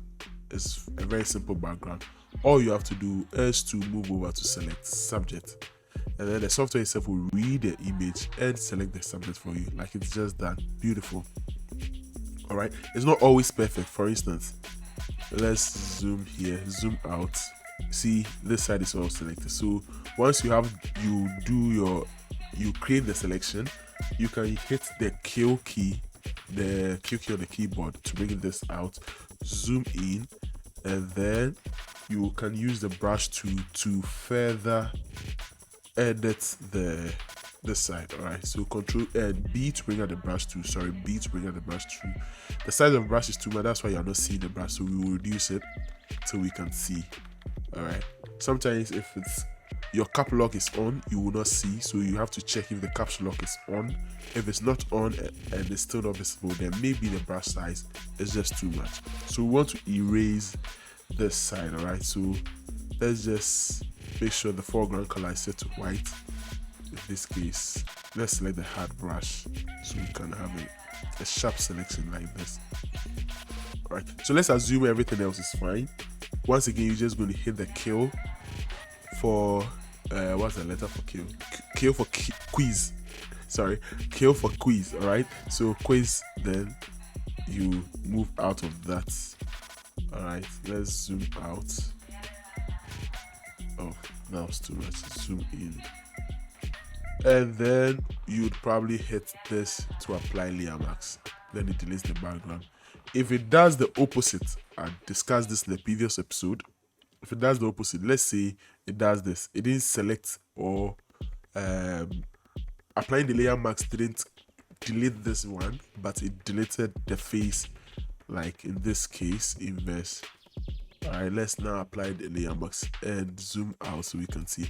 It's a very simple background. All you have to do is to move over to select subject, and then the software itself will read the image and select the subject for you. Like it's just that beautiful. All right, it's not always perfect. For instance, let's zoom here, zoom out. See, this side is all selected. So once you create the selection, you can hit the Q key on the keyboard to bring this out, zoom in, and then you can use the brush to further edit this side. All right, so Control B to bring out the brush tool. Sorry, B to bring out the brush tool. The size of the brush is too much, that's why you're not seeing the brush, so we will reduce it so we can see. All right, sometimes if it's your cap lock is on, you will not see, so you have to check if the caps lock is on. If it's not on and it's still not visible, then maybe the brush size is just too much. So we want to erase this side. All right, so let's just make sure the foreground color is set to white. In this case, let's select the hard brush so we can have a sharp selection like this. All right, so let's assume everything else is fine. Once again, you're just going to hit the kill for what's the letter for kill? Kill for quiz. Sorry, kill for quiz. All right, so quiz, then you move out of that. All right, let's zoom out. Oh, that was too much. Zoom in, and then you'd probably hit this to apply layer mask. Then it deletes the background. If it does the opposite, I discussed this in the previous episode. If it does the opposite, let's say it does this, it didn't select or applying the layer mask didn't delete this one, but it deleted the face, like in this case, inverse. All right, let's now apply the layer mask and zoom out so we can see.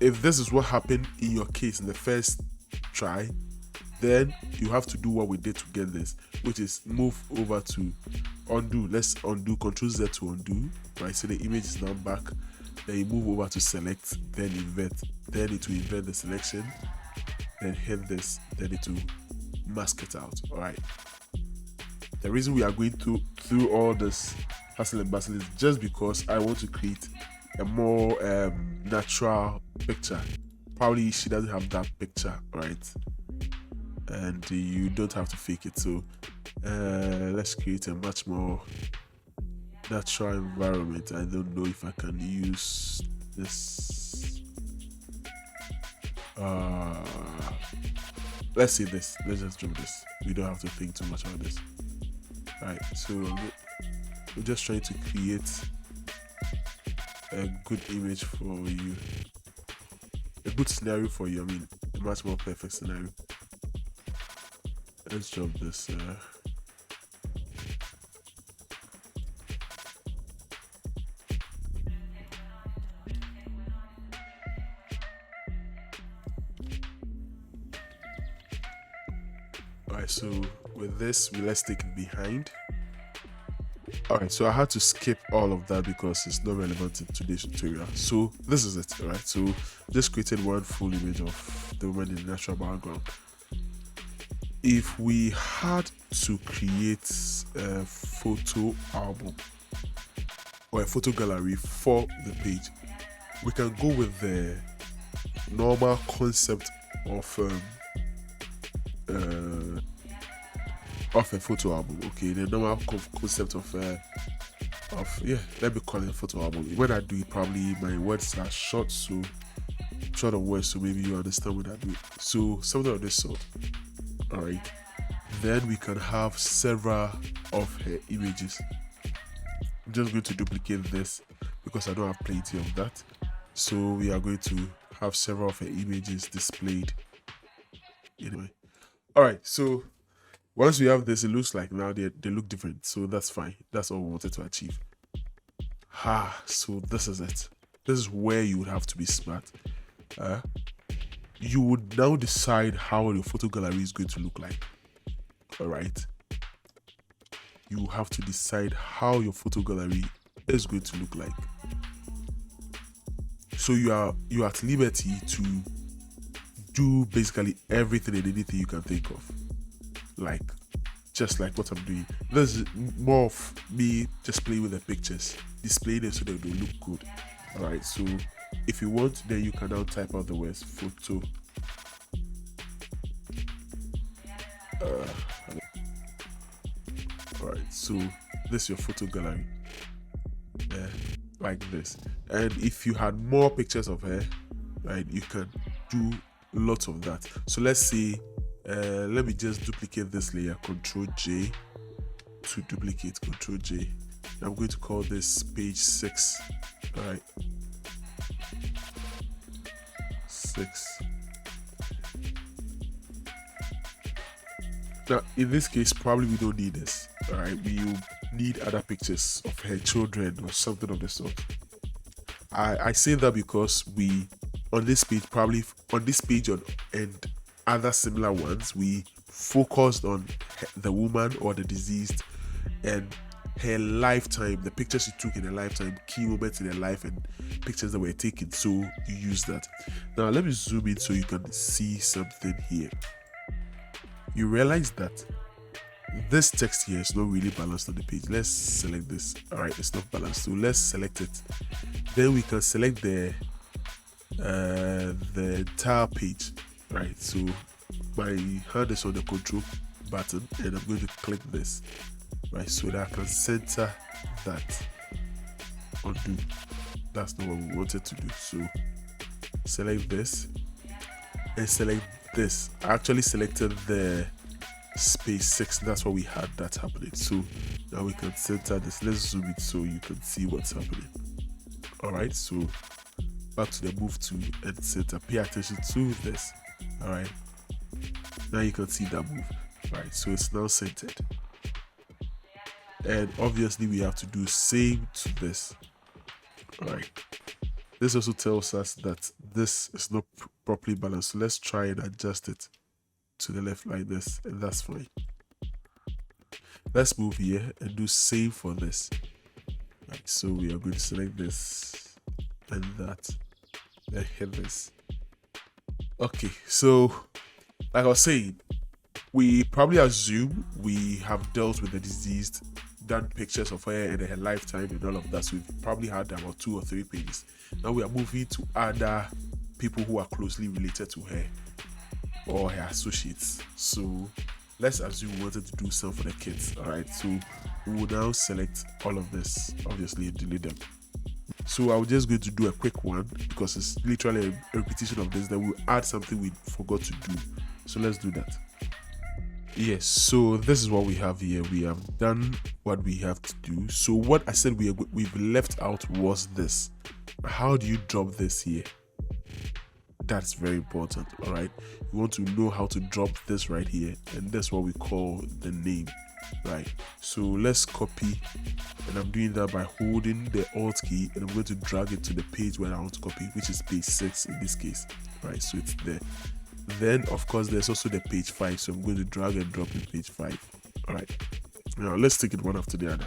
If this is what happened in your case in the first try, then you have to do what we did to get this, which is move over to undo. Let's undo, Control Z to undo. Right, so the image is now back. Then you move over to select, then invert, then it will invert the selection, then hit this, then it will mask it out. All right, the reason we are going through all this hustle and bustle is just because I want to create a more natural picture. Probably she doesn't have that picture, right? And you don't have to fake it. So let's create a much more natural environment. I don't know if I can use this. Let's see this. Let's just do this. We don't have to think too much about this. Alright, so we're just trying to create a good image for you, a good scenario for you. I mean, a much more perfect scenario. Let's drop this. Alright, so with this, let's take it behind. Alright, so I had to skip all of that because it's not relevant in today's tutorial. So this is it. Alright, so just created one full image of the woman in the natural background. If we had to create a photo album or a photo gallery for the page, we can go with the normal concept of a photo album. Okay, the normal concept of yeah, let me call it a photo album. When I do it, probably my words are short of words, so maybe you understand what I do. So something of this sort. All right, then we can have several of her images. I'm just going to duplicate this because I don't have plenty of that. So we are going to have several of her images displayed. Anyway, all right, so once we have this, it looks like now they look different, so that's fine. That's all we wanted to achieve. So this is it. This is where you would have to be smart. You would now decide how your photo gallery is going to look like. All right, you have to decide how your photo gallery is going to look like. So you are at liberty to do basically everything and anything you can think of, like just like what I'm doing. This is more of me just playing with the pictures, displaying them so that they look good. All right, so if you want, then you can now type out the words photo. All right, so this is your photo gallery, like this. And if you had more pictures of her, right, you can do lots of that. So let's say, let me just duplicate this layer, Control J to duplicate, Control J. I'm going to call this page 6. All right, 6. Now in this case, probably we don't need this. All right, we will need other pictures of her children or something of the sort. I say that because we on this page, probably on this page and other similar ones, we focused on the woman or the deceased and her lifetime, the pictures she took in her lifetime, key moments in her life, and pictures that were taken. So you use that. Now let me zoom in so you can see something here. You realize that this text here is not really balanced on the page. Let's select this. All right, it's not balanced, so let's select it. Then we can select the entire page. Right, so my hand is on the control button and I'm going to click this, right, so that I can center that. Undo. That's not what we wanted to do. So select this and select this. I actually selected the space 6. That's what we had that happening. So now we can center this. Let's zoom it so you can see what's happening. All right, so back to the move to and center. Pay attention to this. All right, now you can see that move. Right, so it's now centered, and obviously we have to do same to this. All right, this also tells us that this is not properly balanced, so let's try and adjust it to the left like this, and that's fine. Let's move here and do same for this. Right, so we are going to select this and that and hit this. Okay, so like I was saying, we probably assume we have dealt with the deceased, done pictures of her in her lifetime and all of that, so we've probably had about 2 or 3 pages. Now we are moving to other people who are closely related to her or her associates. So let's assume we wanted to do some for the kids. All right, so we will now select all of this, obviously, and delete them. So I'm just going to do a quick one because it's literally a repetition of this. Then we'll add something we forgot to do. So let's do that. Yes, so this is what we have here. We have done what we have to do. So what I said we've left out was this. How do you drop this here? That's very important. All right, you want to know how to drop this right here, and that's what we call the name. Right, so let's copy, and I'm doing that by holding the Alt key, and I'm going to drag it to the page where I want to copy, which is page 6 in this case. Right, so it's there. Then of course there's also the page 5, so I'm going to drag and drop in page 5. All right, now let's take it one after the other.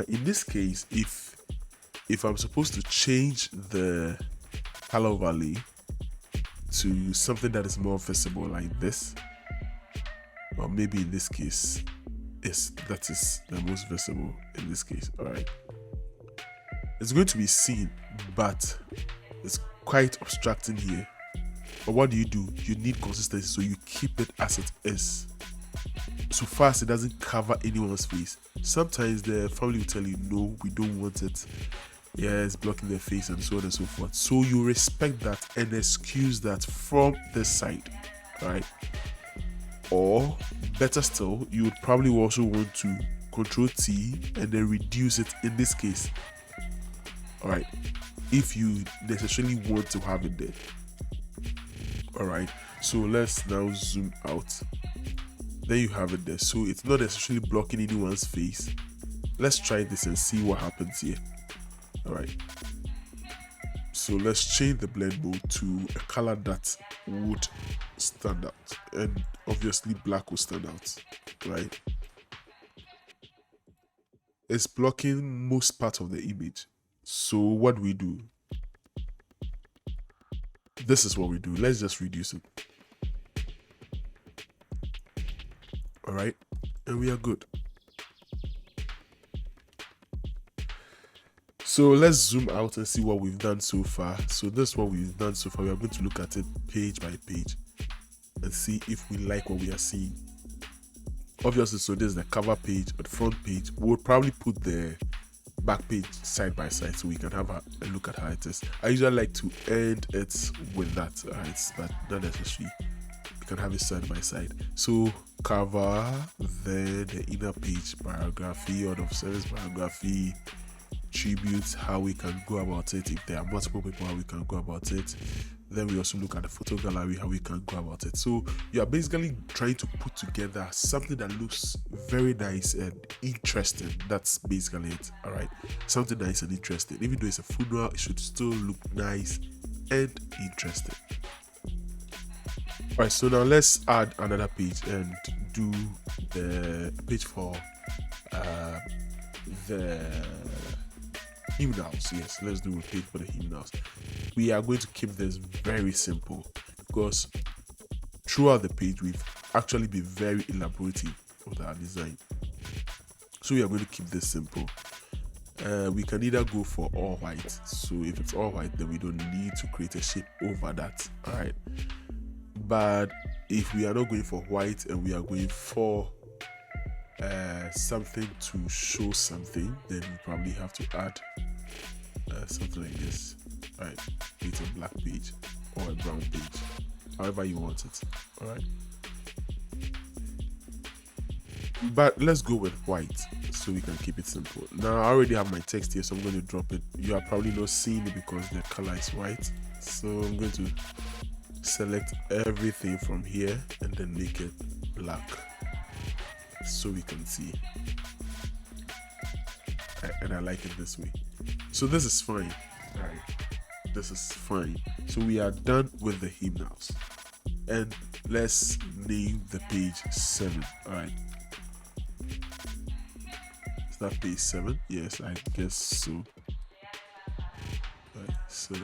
In this case, if I'm supposed to change the color overlay to something that is more visible like this, or maybe in this case that is the most visible in this case. All right, it's going to be seen, but it's quite obstructing here. But what do? You need consistency, so you keep it as it is, so far as it doesn't cover anyone's face. Sometimes the family will tell you, no, we don't want it, yeah, it's blocking their face and so on and so forth. So you respect that and excuse that from this side. All right, or better still, you would probably also want to Control T and then reduce it in this case. All right, if you necessarily want to have it there. All right, so let's now zoom out. Then you have it there, so it's not necessarily blocking anyone's face. Let's try this and see what happens here. All right, so let's change the blend mode to a color that would stand out, and obviously black will stand out. Right, it's blocking most part of the image. So what we do, this is what we do. Let's just reduce it. All right, and we are good. So let's zoom out and see what we've done so far. So this is what we've done so far. We are going to look at it page by page and see if we like what we are seeing. Obviously, so this is the cover page, but the front page, we'll probably put the back page side by side so we can have a look at how it is. I usually like to end it with that, right? But not necessarily. You can have it side by side. So cover, then the inner page, biography, order of service, biography, tributes, how we can go about it. If there are multiple people, how we can go about it. Then we also look at the photo gallery, how we can go about it. So you are basically trying to put together something that looks very nice and interesting. That's basically it. All right, something nice and interesting. Even though it's a funeral, it should still look nice and interesting. All right, so now let's add another page and do the page for the hymnals. Yes, let's do a page for the hymnals. We are going to keep this very simple because throughout the page we've actually been very elaborative with our design. So we are going to keep this simple. We can either go for all white. So if it's all white, then we don't need to create a shape over that. All right. But if we are not going for white and we are going for something to show something, then we probably have to add something like this. All right, it's a black page or a brown page, however you want it. All right, but let's go with white so we can keep it simple. Now I already have my text here, so I'm going to drop it. You are probably not seeing it because the color is white, so I'm going to select everything from here and then make it black so we can see. And I like it this way. So this is fine. All right, this is fine. So we are done with the hymnals, and let's name the page 7. All right, is that page 7? Yes, I guess so. All right, so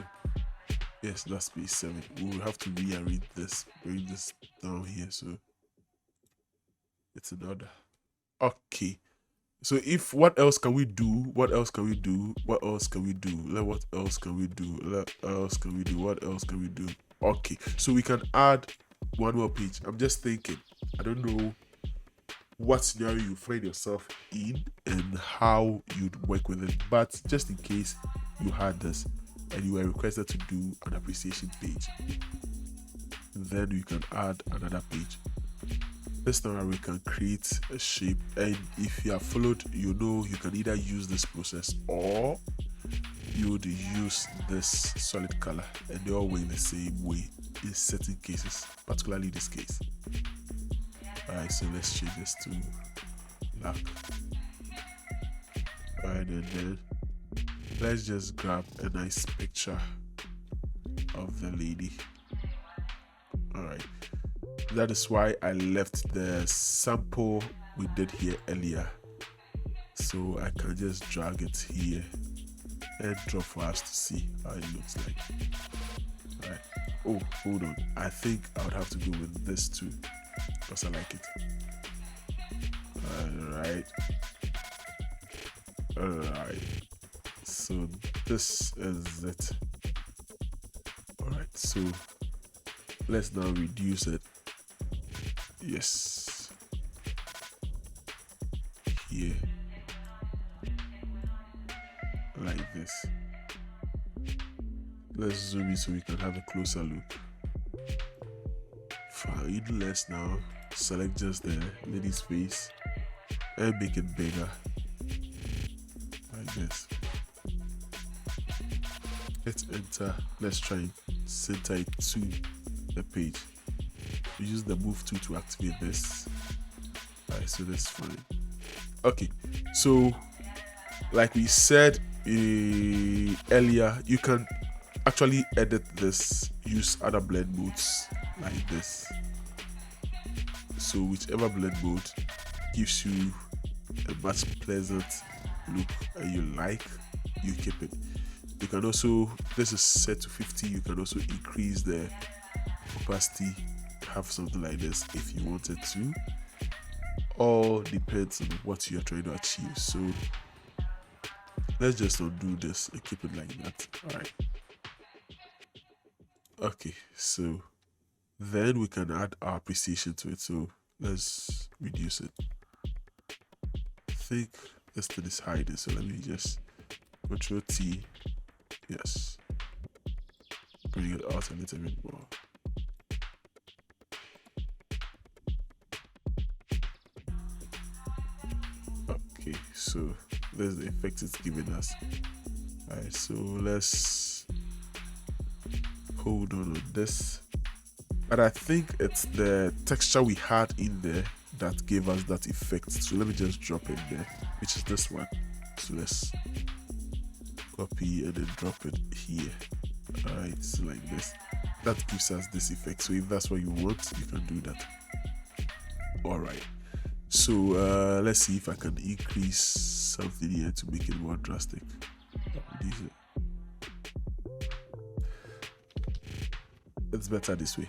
yes, that's page 7. We will have to rearrange this, bring this down here so it's in order. Okay, so if what else can we do? What else can we do? What else can we do? What else can we do? What else can we do? What else can we do? Okay, so we can add one more page. I'm just thinking, I don't know what scenario you find yourself in and how you'd work with it, but just in case you had this and you were requested to do an appreciation page, then you can add another page. This time we can create a shape, and if you have followed, you know you can either use this process or you would use this solid color, and they all work the same way in certain cases, particularly this case. Alright, so let's change this to black. Alright, and then let's just grab a nice picture of the lady. All right, that is why I left the sample we did here earlier, so I can just drag it here and drop for us to see how it looks like. All right. Oh, hold on, I think I would have to go with this too because I like it. All right, so this is it. All right, so let's now reduce it. Yes, here, like this. Let's zoom in so we can have a closer look. Fine, let's now select just the lady's face and make it bigger, like this. Let's enter. Let's try and center it to the page. We use the move tool to activate this. Alright, so that's fine. Okay, so like we said earlier, you can actually edit this, use other blend modes like this. So whichever blend mode gives you a much pleasant look and you like, you keep it. You can also, this is set to 50, you can also increase the opacity, have something like this if you wanted to. All depends on what you're trying to achieve. So let's just undo this and keep it like that. All right. Okay, so then we can add our appreciation to it. So let's reduce it. I think this thing is hiding, so let me just Control T. Yes, bring it out a little bit more. Okay, so there's the effect it's giving us. Alright, so let's hold on this. But I think it's the texture we had in there that gave us that effect. So let me just drop it there, which is this one. So let's copy and then drop it here. Alright, so like this. That gives us this effect. So if that's what you want, you can do that. Alright. So let's see if I can increase something here to make it more drastic. It's better this way.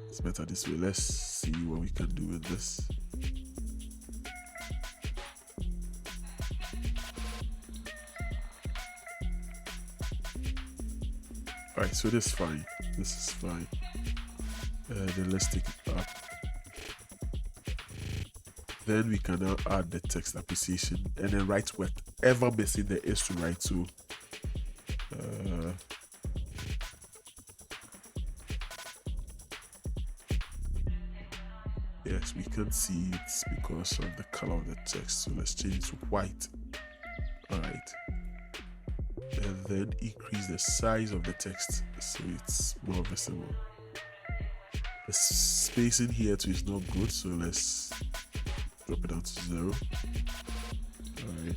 It's better this way. Let's see what we can do with this. Alright, so this is fine. This is fine. Then let's take it up. Then we can now add the text appreciation and then write whatever message there is to write. So yes, we can't see it because of the color of the text. So let's change it to white. Alright. And then increase the size of the text so it's more visible. The spacing here too is not good, so let's drop it down to 0. Alright.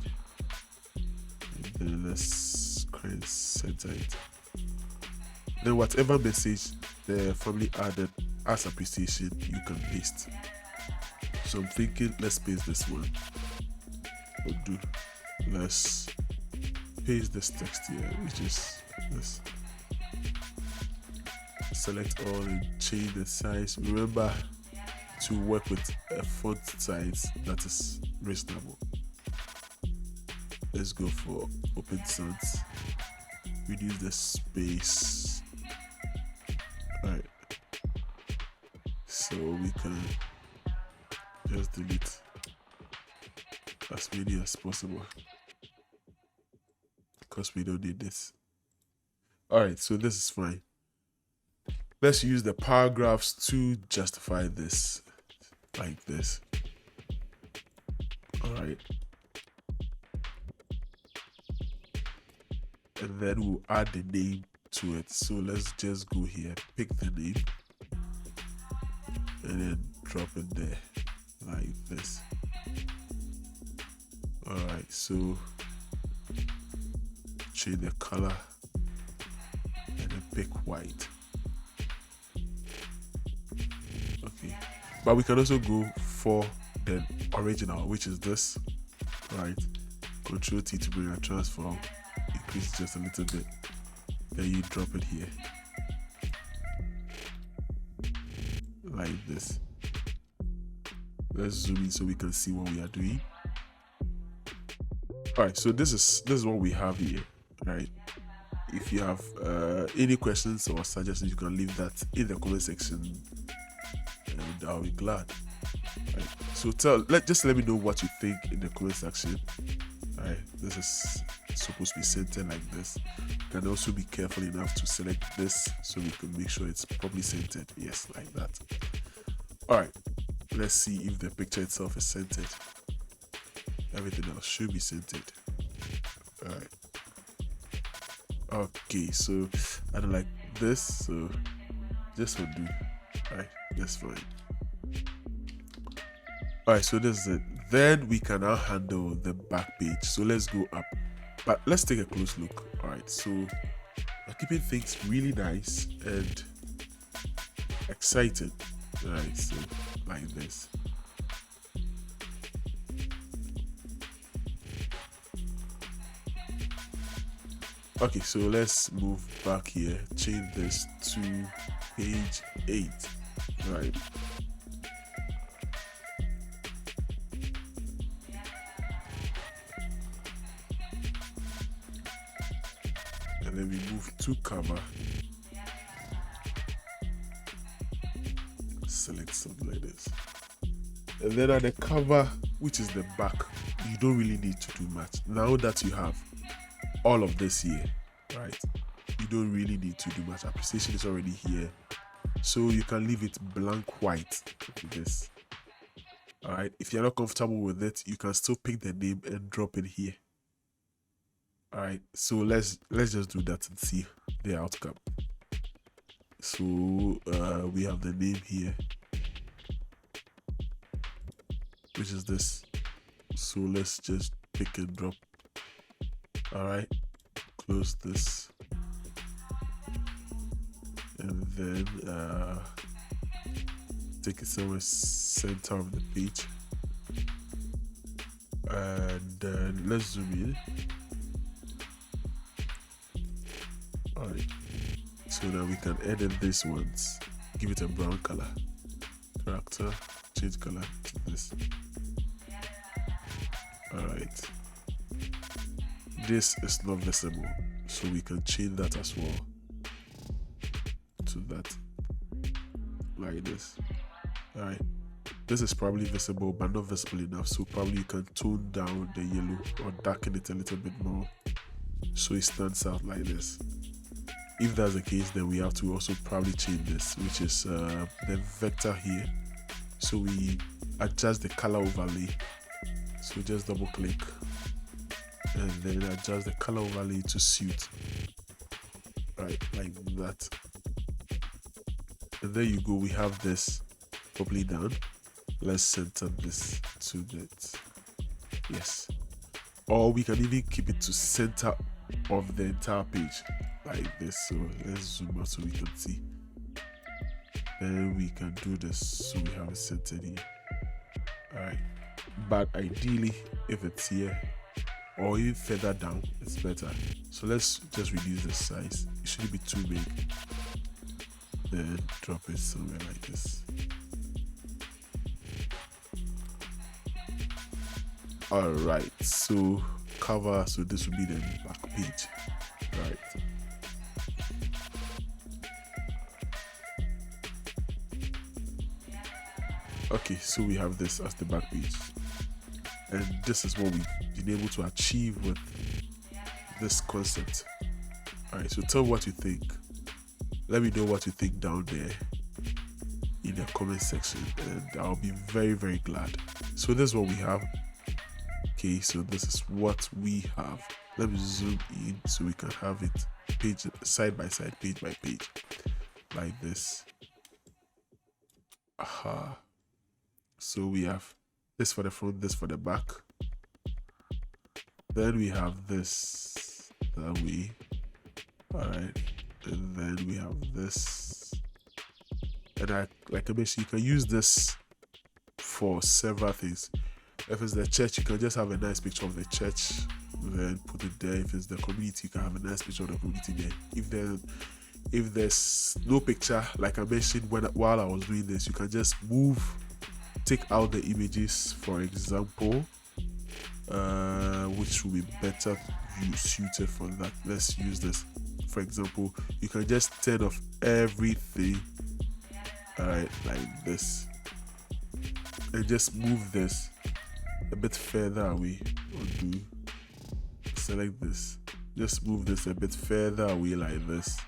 And then let's kind of center it. Then whatever message the family added as appreciation, you can paste. So I'm thinking let's paste this one. Undo. Let's paste this text here, which is this. Select all and change the size. Remember to work with a font size that is reasonable. Let's go for Open Sans. Reduce the space. Alright. So we can just delete as many as possible because we don't need this. Alright, so this is fine. Let's use the paragraphs to justify this, like this. Alright. And then we'll add the name to it. So let's just go here, pick the name, and then drop it there, like this. Alright, so change the color, and then pick white. But we can also go for the original, which is this, right? Control T to bring a transform, increase just a little bit, then you drop it here like this. Let's zoom in so we can see what we are doing. All right, so this is what we have here, right? If you have any questions or suggestions, you can leave that in the comment section, and I'll be glad. Right. So just let me know what you think in the comment section. All right, this is supposed to be centered like this. You can also be careful enough to select this so we can make sure it's properly centered. Yes, like that. All right, let's see if the picture itself is centered. Everything else should be centered. All right. Okay, so I don't like this, so this will do. All right, that's fine. All right, so this is it. Then we can now handle the back page. So let's go up, but let's take a close look. All right, so we're keeping things really nice and exciting. All right, so like this. Okay, so let's move back here, change this to page 8, right? And then we move to cover, select something like this. And then at the cover, which is the back, you don't really need to do much. Now that you have all of this here, right, you don't really need to do much. Appreciation is already here, so you can leave it blank white like this. All right, if you're not comfortable with it, you can still pick the name and drop it here. All right, so let's just do that and see the outcome. So we have the name here, which is this. So let's just pick and drop. All right, close this, and then take it somewhere center of the page, and then let's zoom in. All right, so now we can edit this once, give it a brown color, character, change color to this. All right, this is not visible, so we can change that as well to that, like this. All right, this is probably visible but not visible enough, so probably you can tone down the yellow or darken it a little bit more so it stands out like this. If that's the case, then we have to also probably change this, which is the vector here. So we adjust the color overlay, so just double click and then adjust the color overlay to suit, right, like that. And there you go, we have this properly done. Let's center this to that. Yes, or we can even keep it to center of the entire page like this. So let's zoom out so we can see, and we can do this so we have it centered here. All right, but ideally if it's here or even further down, it's better. So let's just reduce the size. It shouldn't be too big. Then drop it somewhere like this. All right, so cover, so this will be the back page, right? Okay, so we have this as the back page, and this is what we've been able to achieve with this concept. All right, so tell me what you think. Let me know what you think down there in the comment section, and I'll be very, very glad. So this is what we have. Okay, so this is what we have. Let me zoom in so we can have it page side by side, page by page, like this. Aha. So we have this for the front, this for the back. Then we have this that way. All right, and then we have this. And like I mentioned, you can use this for several things. If it's the church, you can just have a nice picture of the church, then put it there. If it's the community, you can have a nice picture of the community there. If there's no picture, like I mentioned while I was doing this, you can just take out the images, for example, which will be better suited for that. Let's use this. For example, you can just turn off everything, alright, like this, and just move this a bit further away. Select this, just move this a bit further away like this,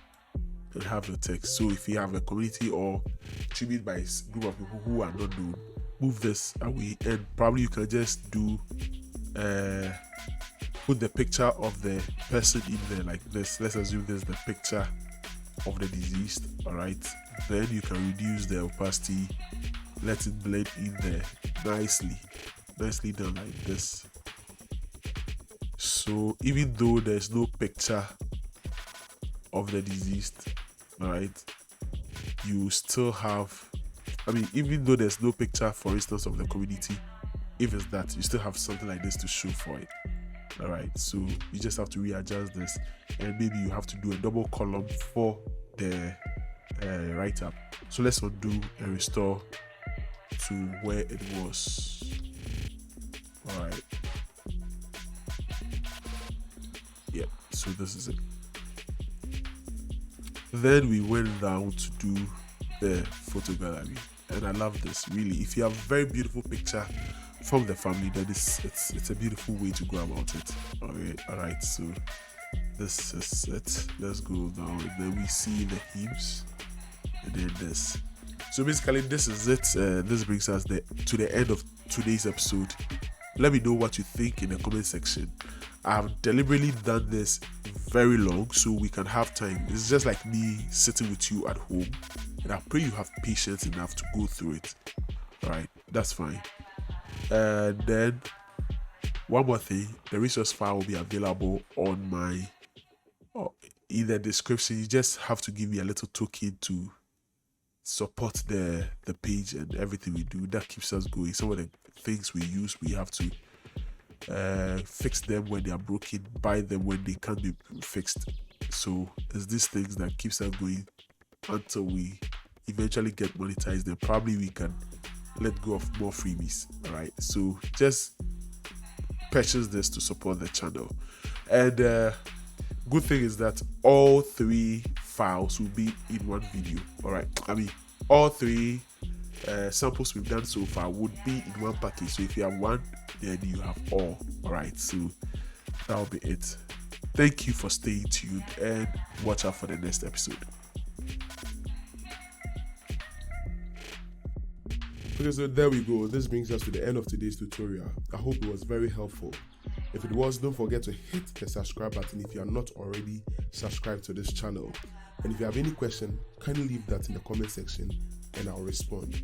and have the text. So if you have a community or tribute by a group of people who are not known, move this away, and probably you can just do put the picture of the person in there like this. Let's assume there's the picture of the deceased. Alright, then you can reduce the opacity, let it blend in there nicely done like this. So even though there's no picture of the deceased, alright, you still have, even though there's no picture, for instance, of the community, if it's that, you still have something like this to show for it. Alright, so you just have to readjust this, and maybe you have to do a double column for the write-up. So let's undo and restore to where it was. Alright, yeah, so this is it. Then we went down to do the photo gallery, and I love this really. If you have a very beautiful picture from the family, then it's a beautiful way to go about it. Alright, so this is it. Let's go down, and then we see the hymns, and then this. So basically this is it. This brings us to the end of today's episode. Let me know what you think in the comment section. I've deliberately done this very long so we can have time. It's just like me sitting with you at home, and I pray you have patience enough to go through it. Alright, that's fine. And then one more thing, the resource file will be available on my in the description. You just have to give me a little token to support the page and everything we do. That keeps us going. Some of the things we use, we have to fix them when they are broken, buy them when they can't be fixed. So it's these things that keeps us going until we eventually get monetized, and probably we can let go of more freebies. Alright, so just purchase this to support the channel. And good thing is that all 3 files will be in one video. Alright, all 3 samples we've done so far would be in one package. So if you have one, then you have all. Alright, so that'll be it. Thank you for staying tuned, and watch out for the next episode. Okay, so there we go. This brings us to the end of today's tutorial. I hope it was very helpful. If it was, don't forget to hit the subscribe button if you are not already subscribed to this channel. And if you have any question, kindly leave that in the comment section and I'll respond.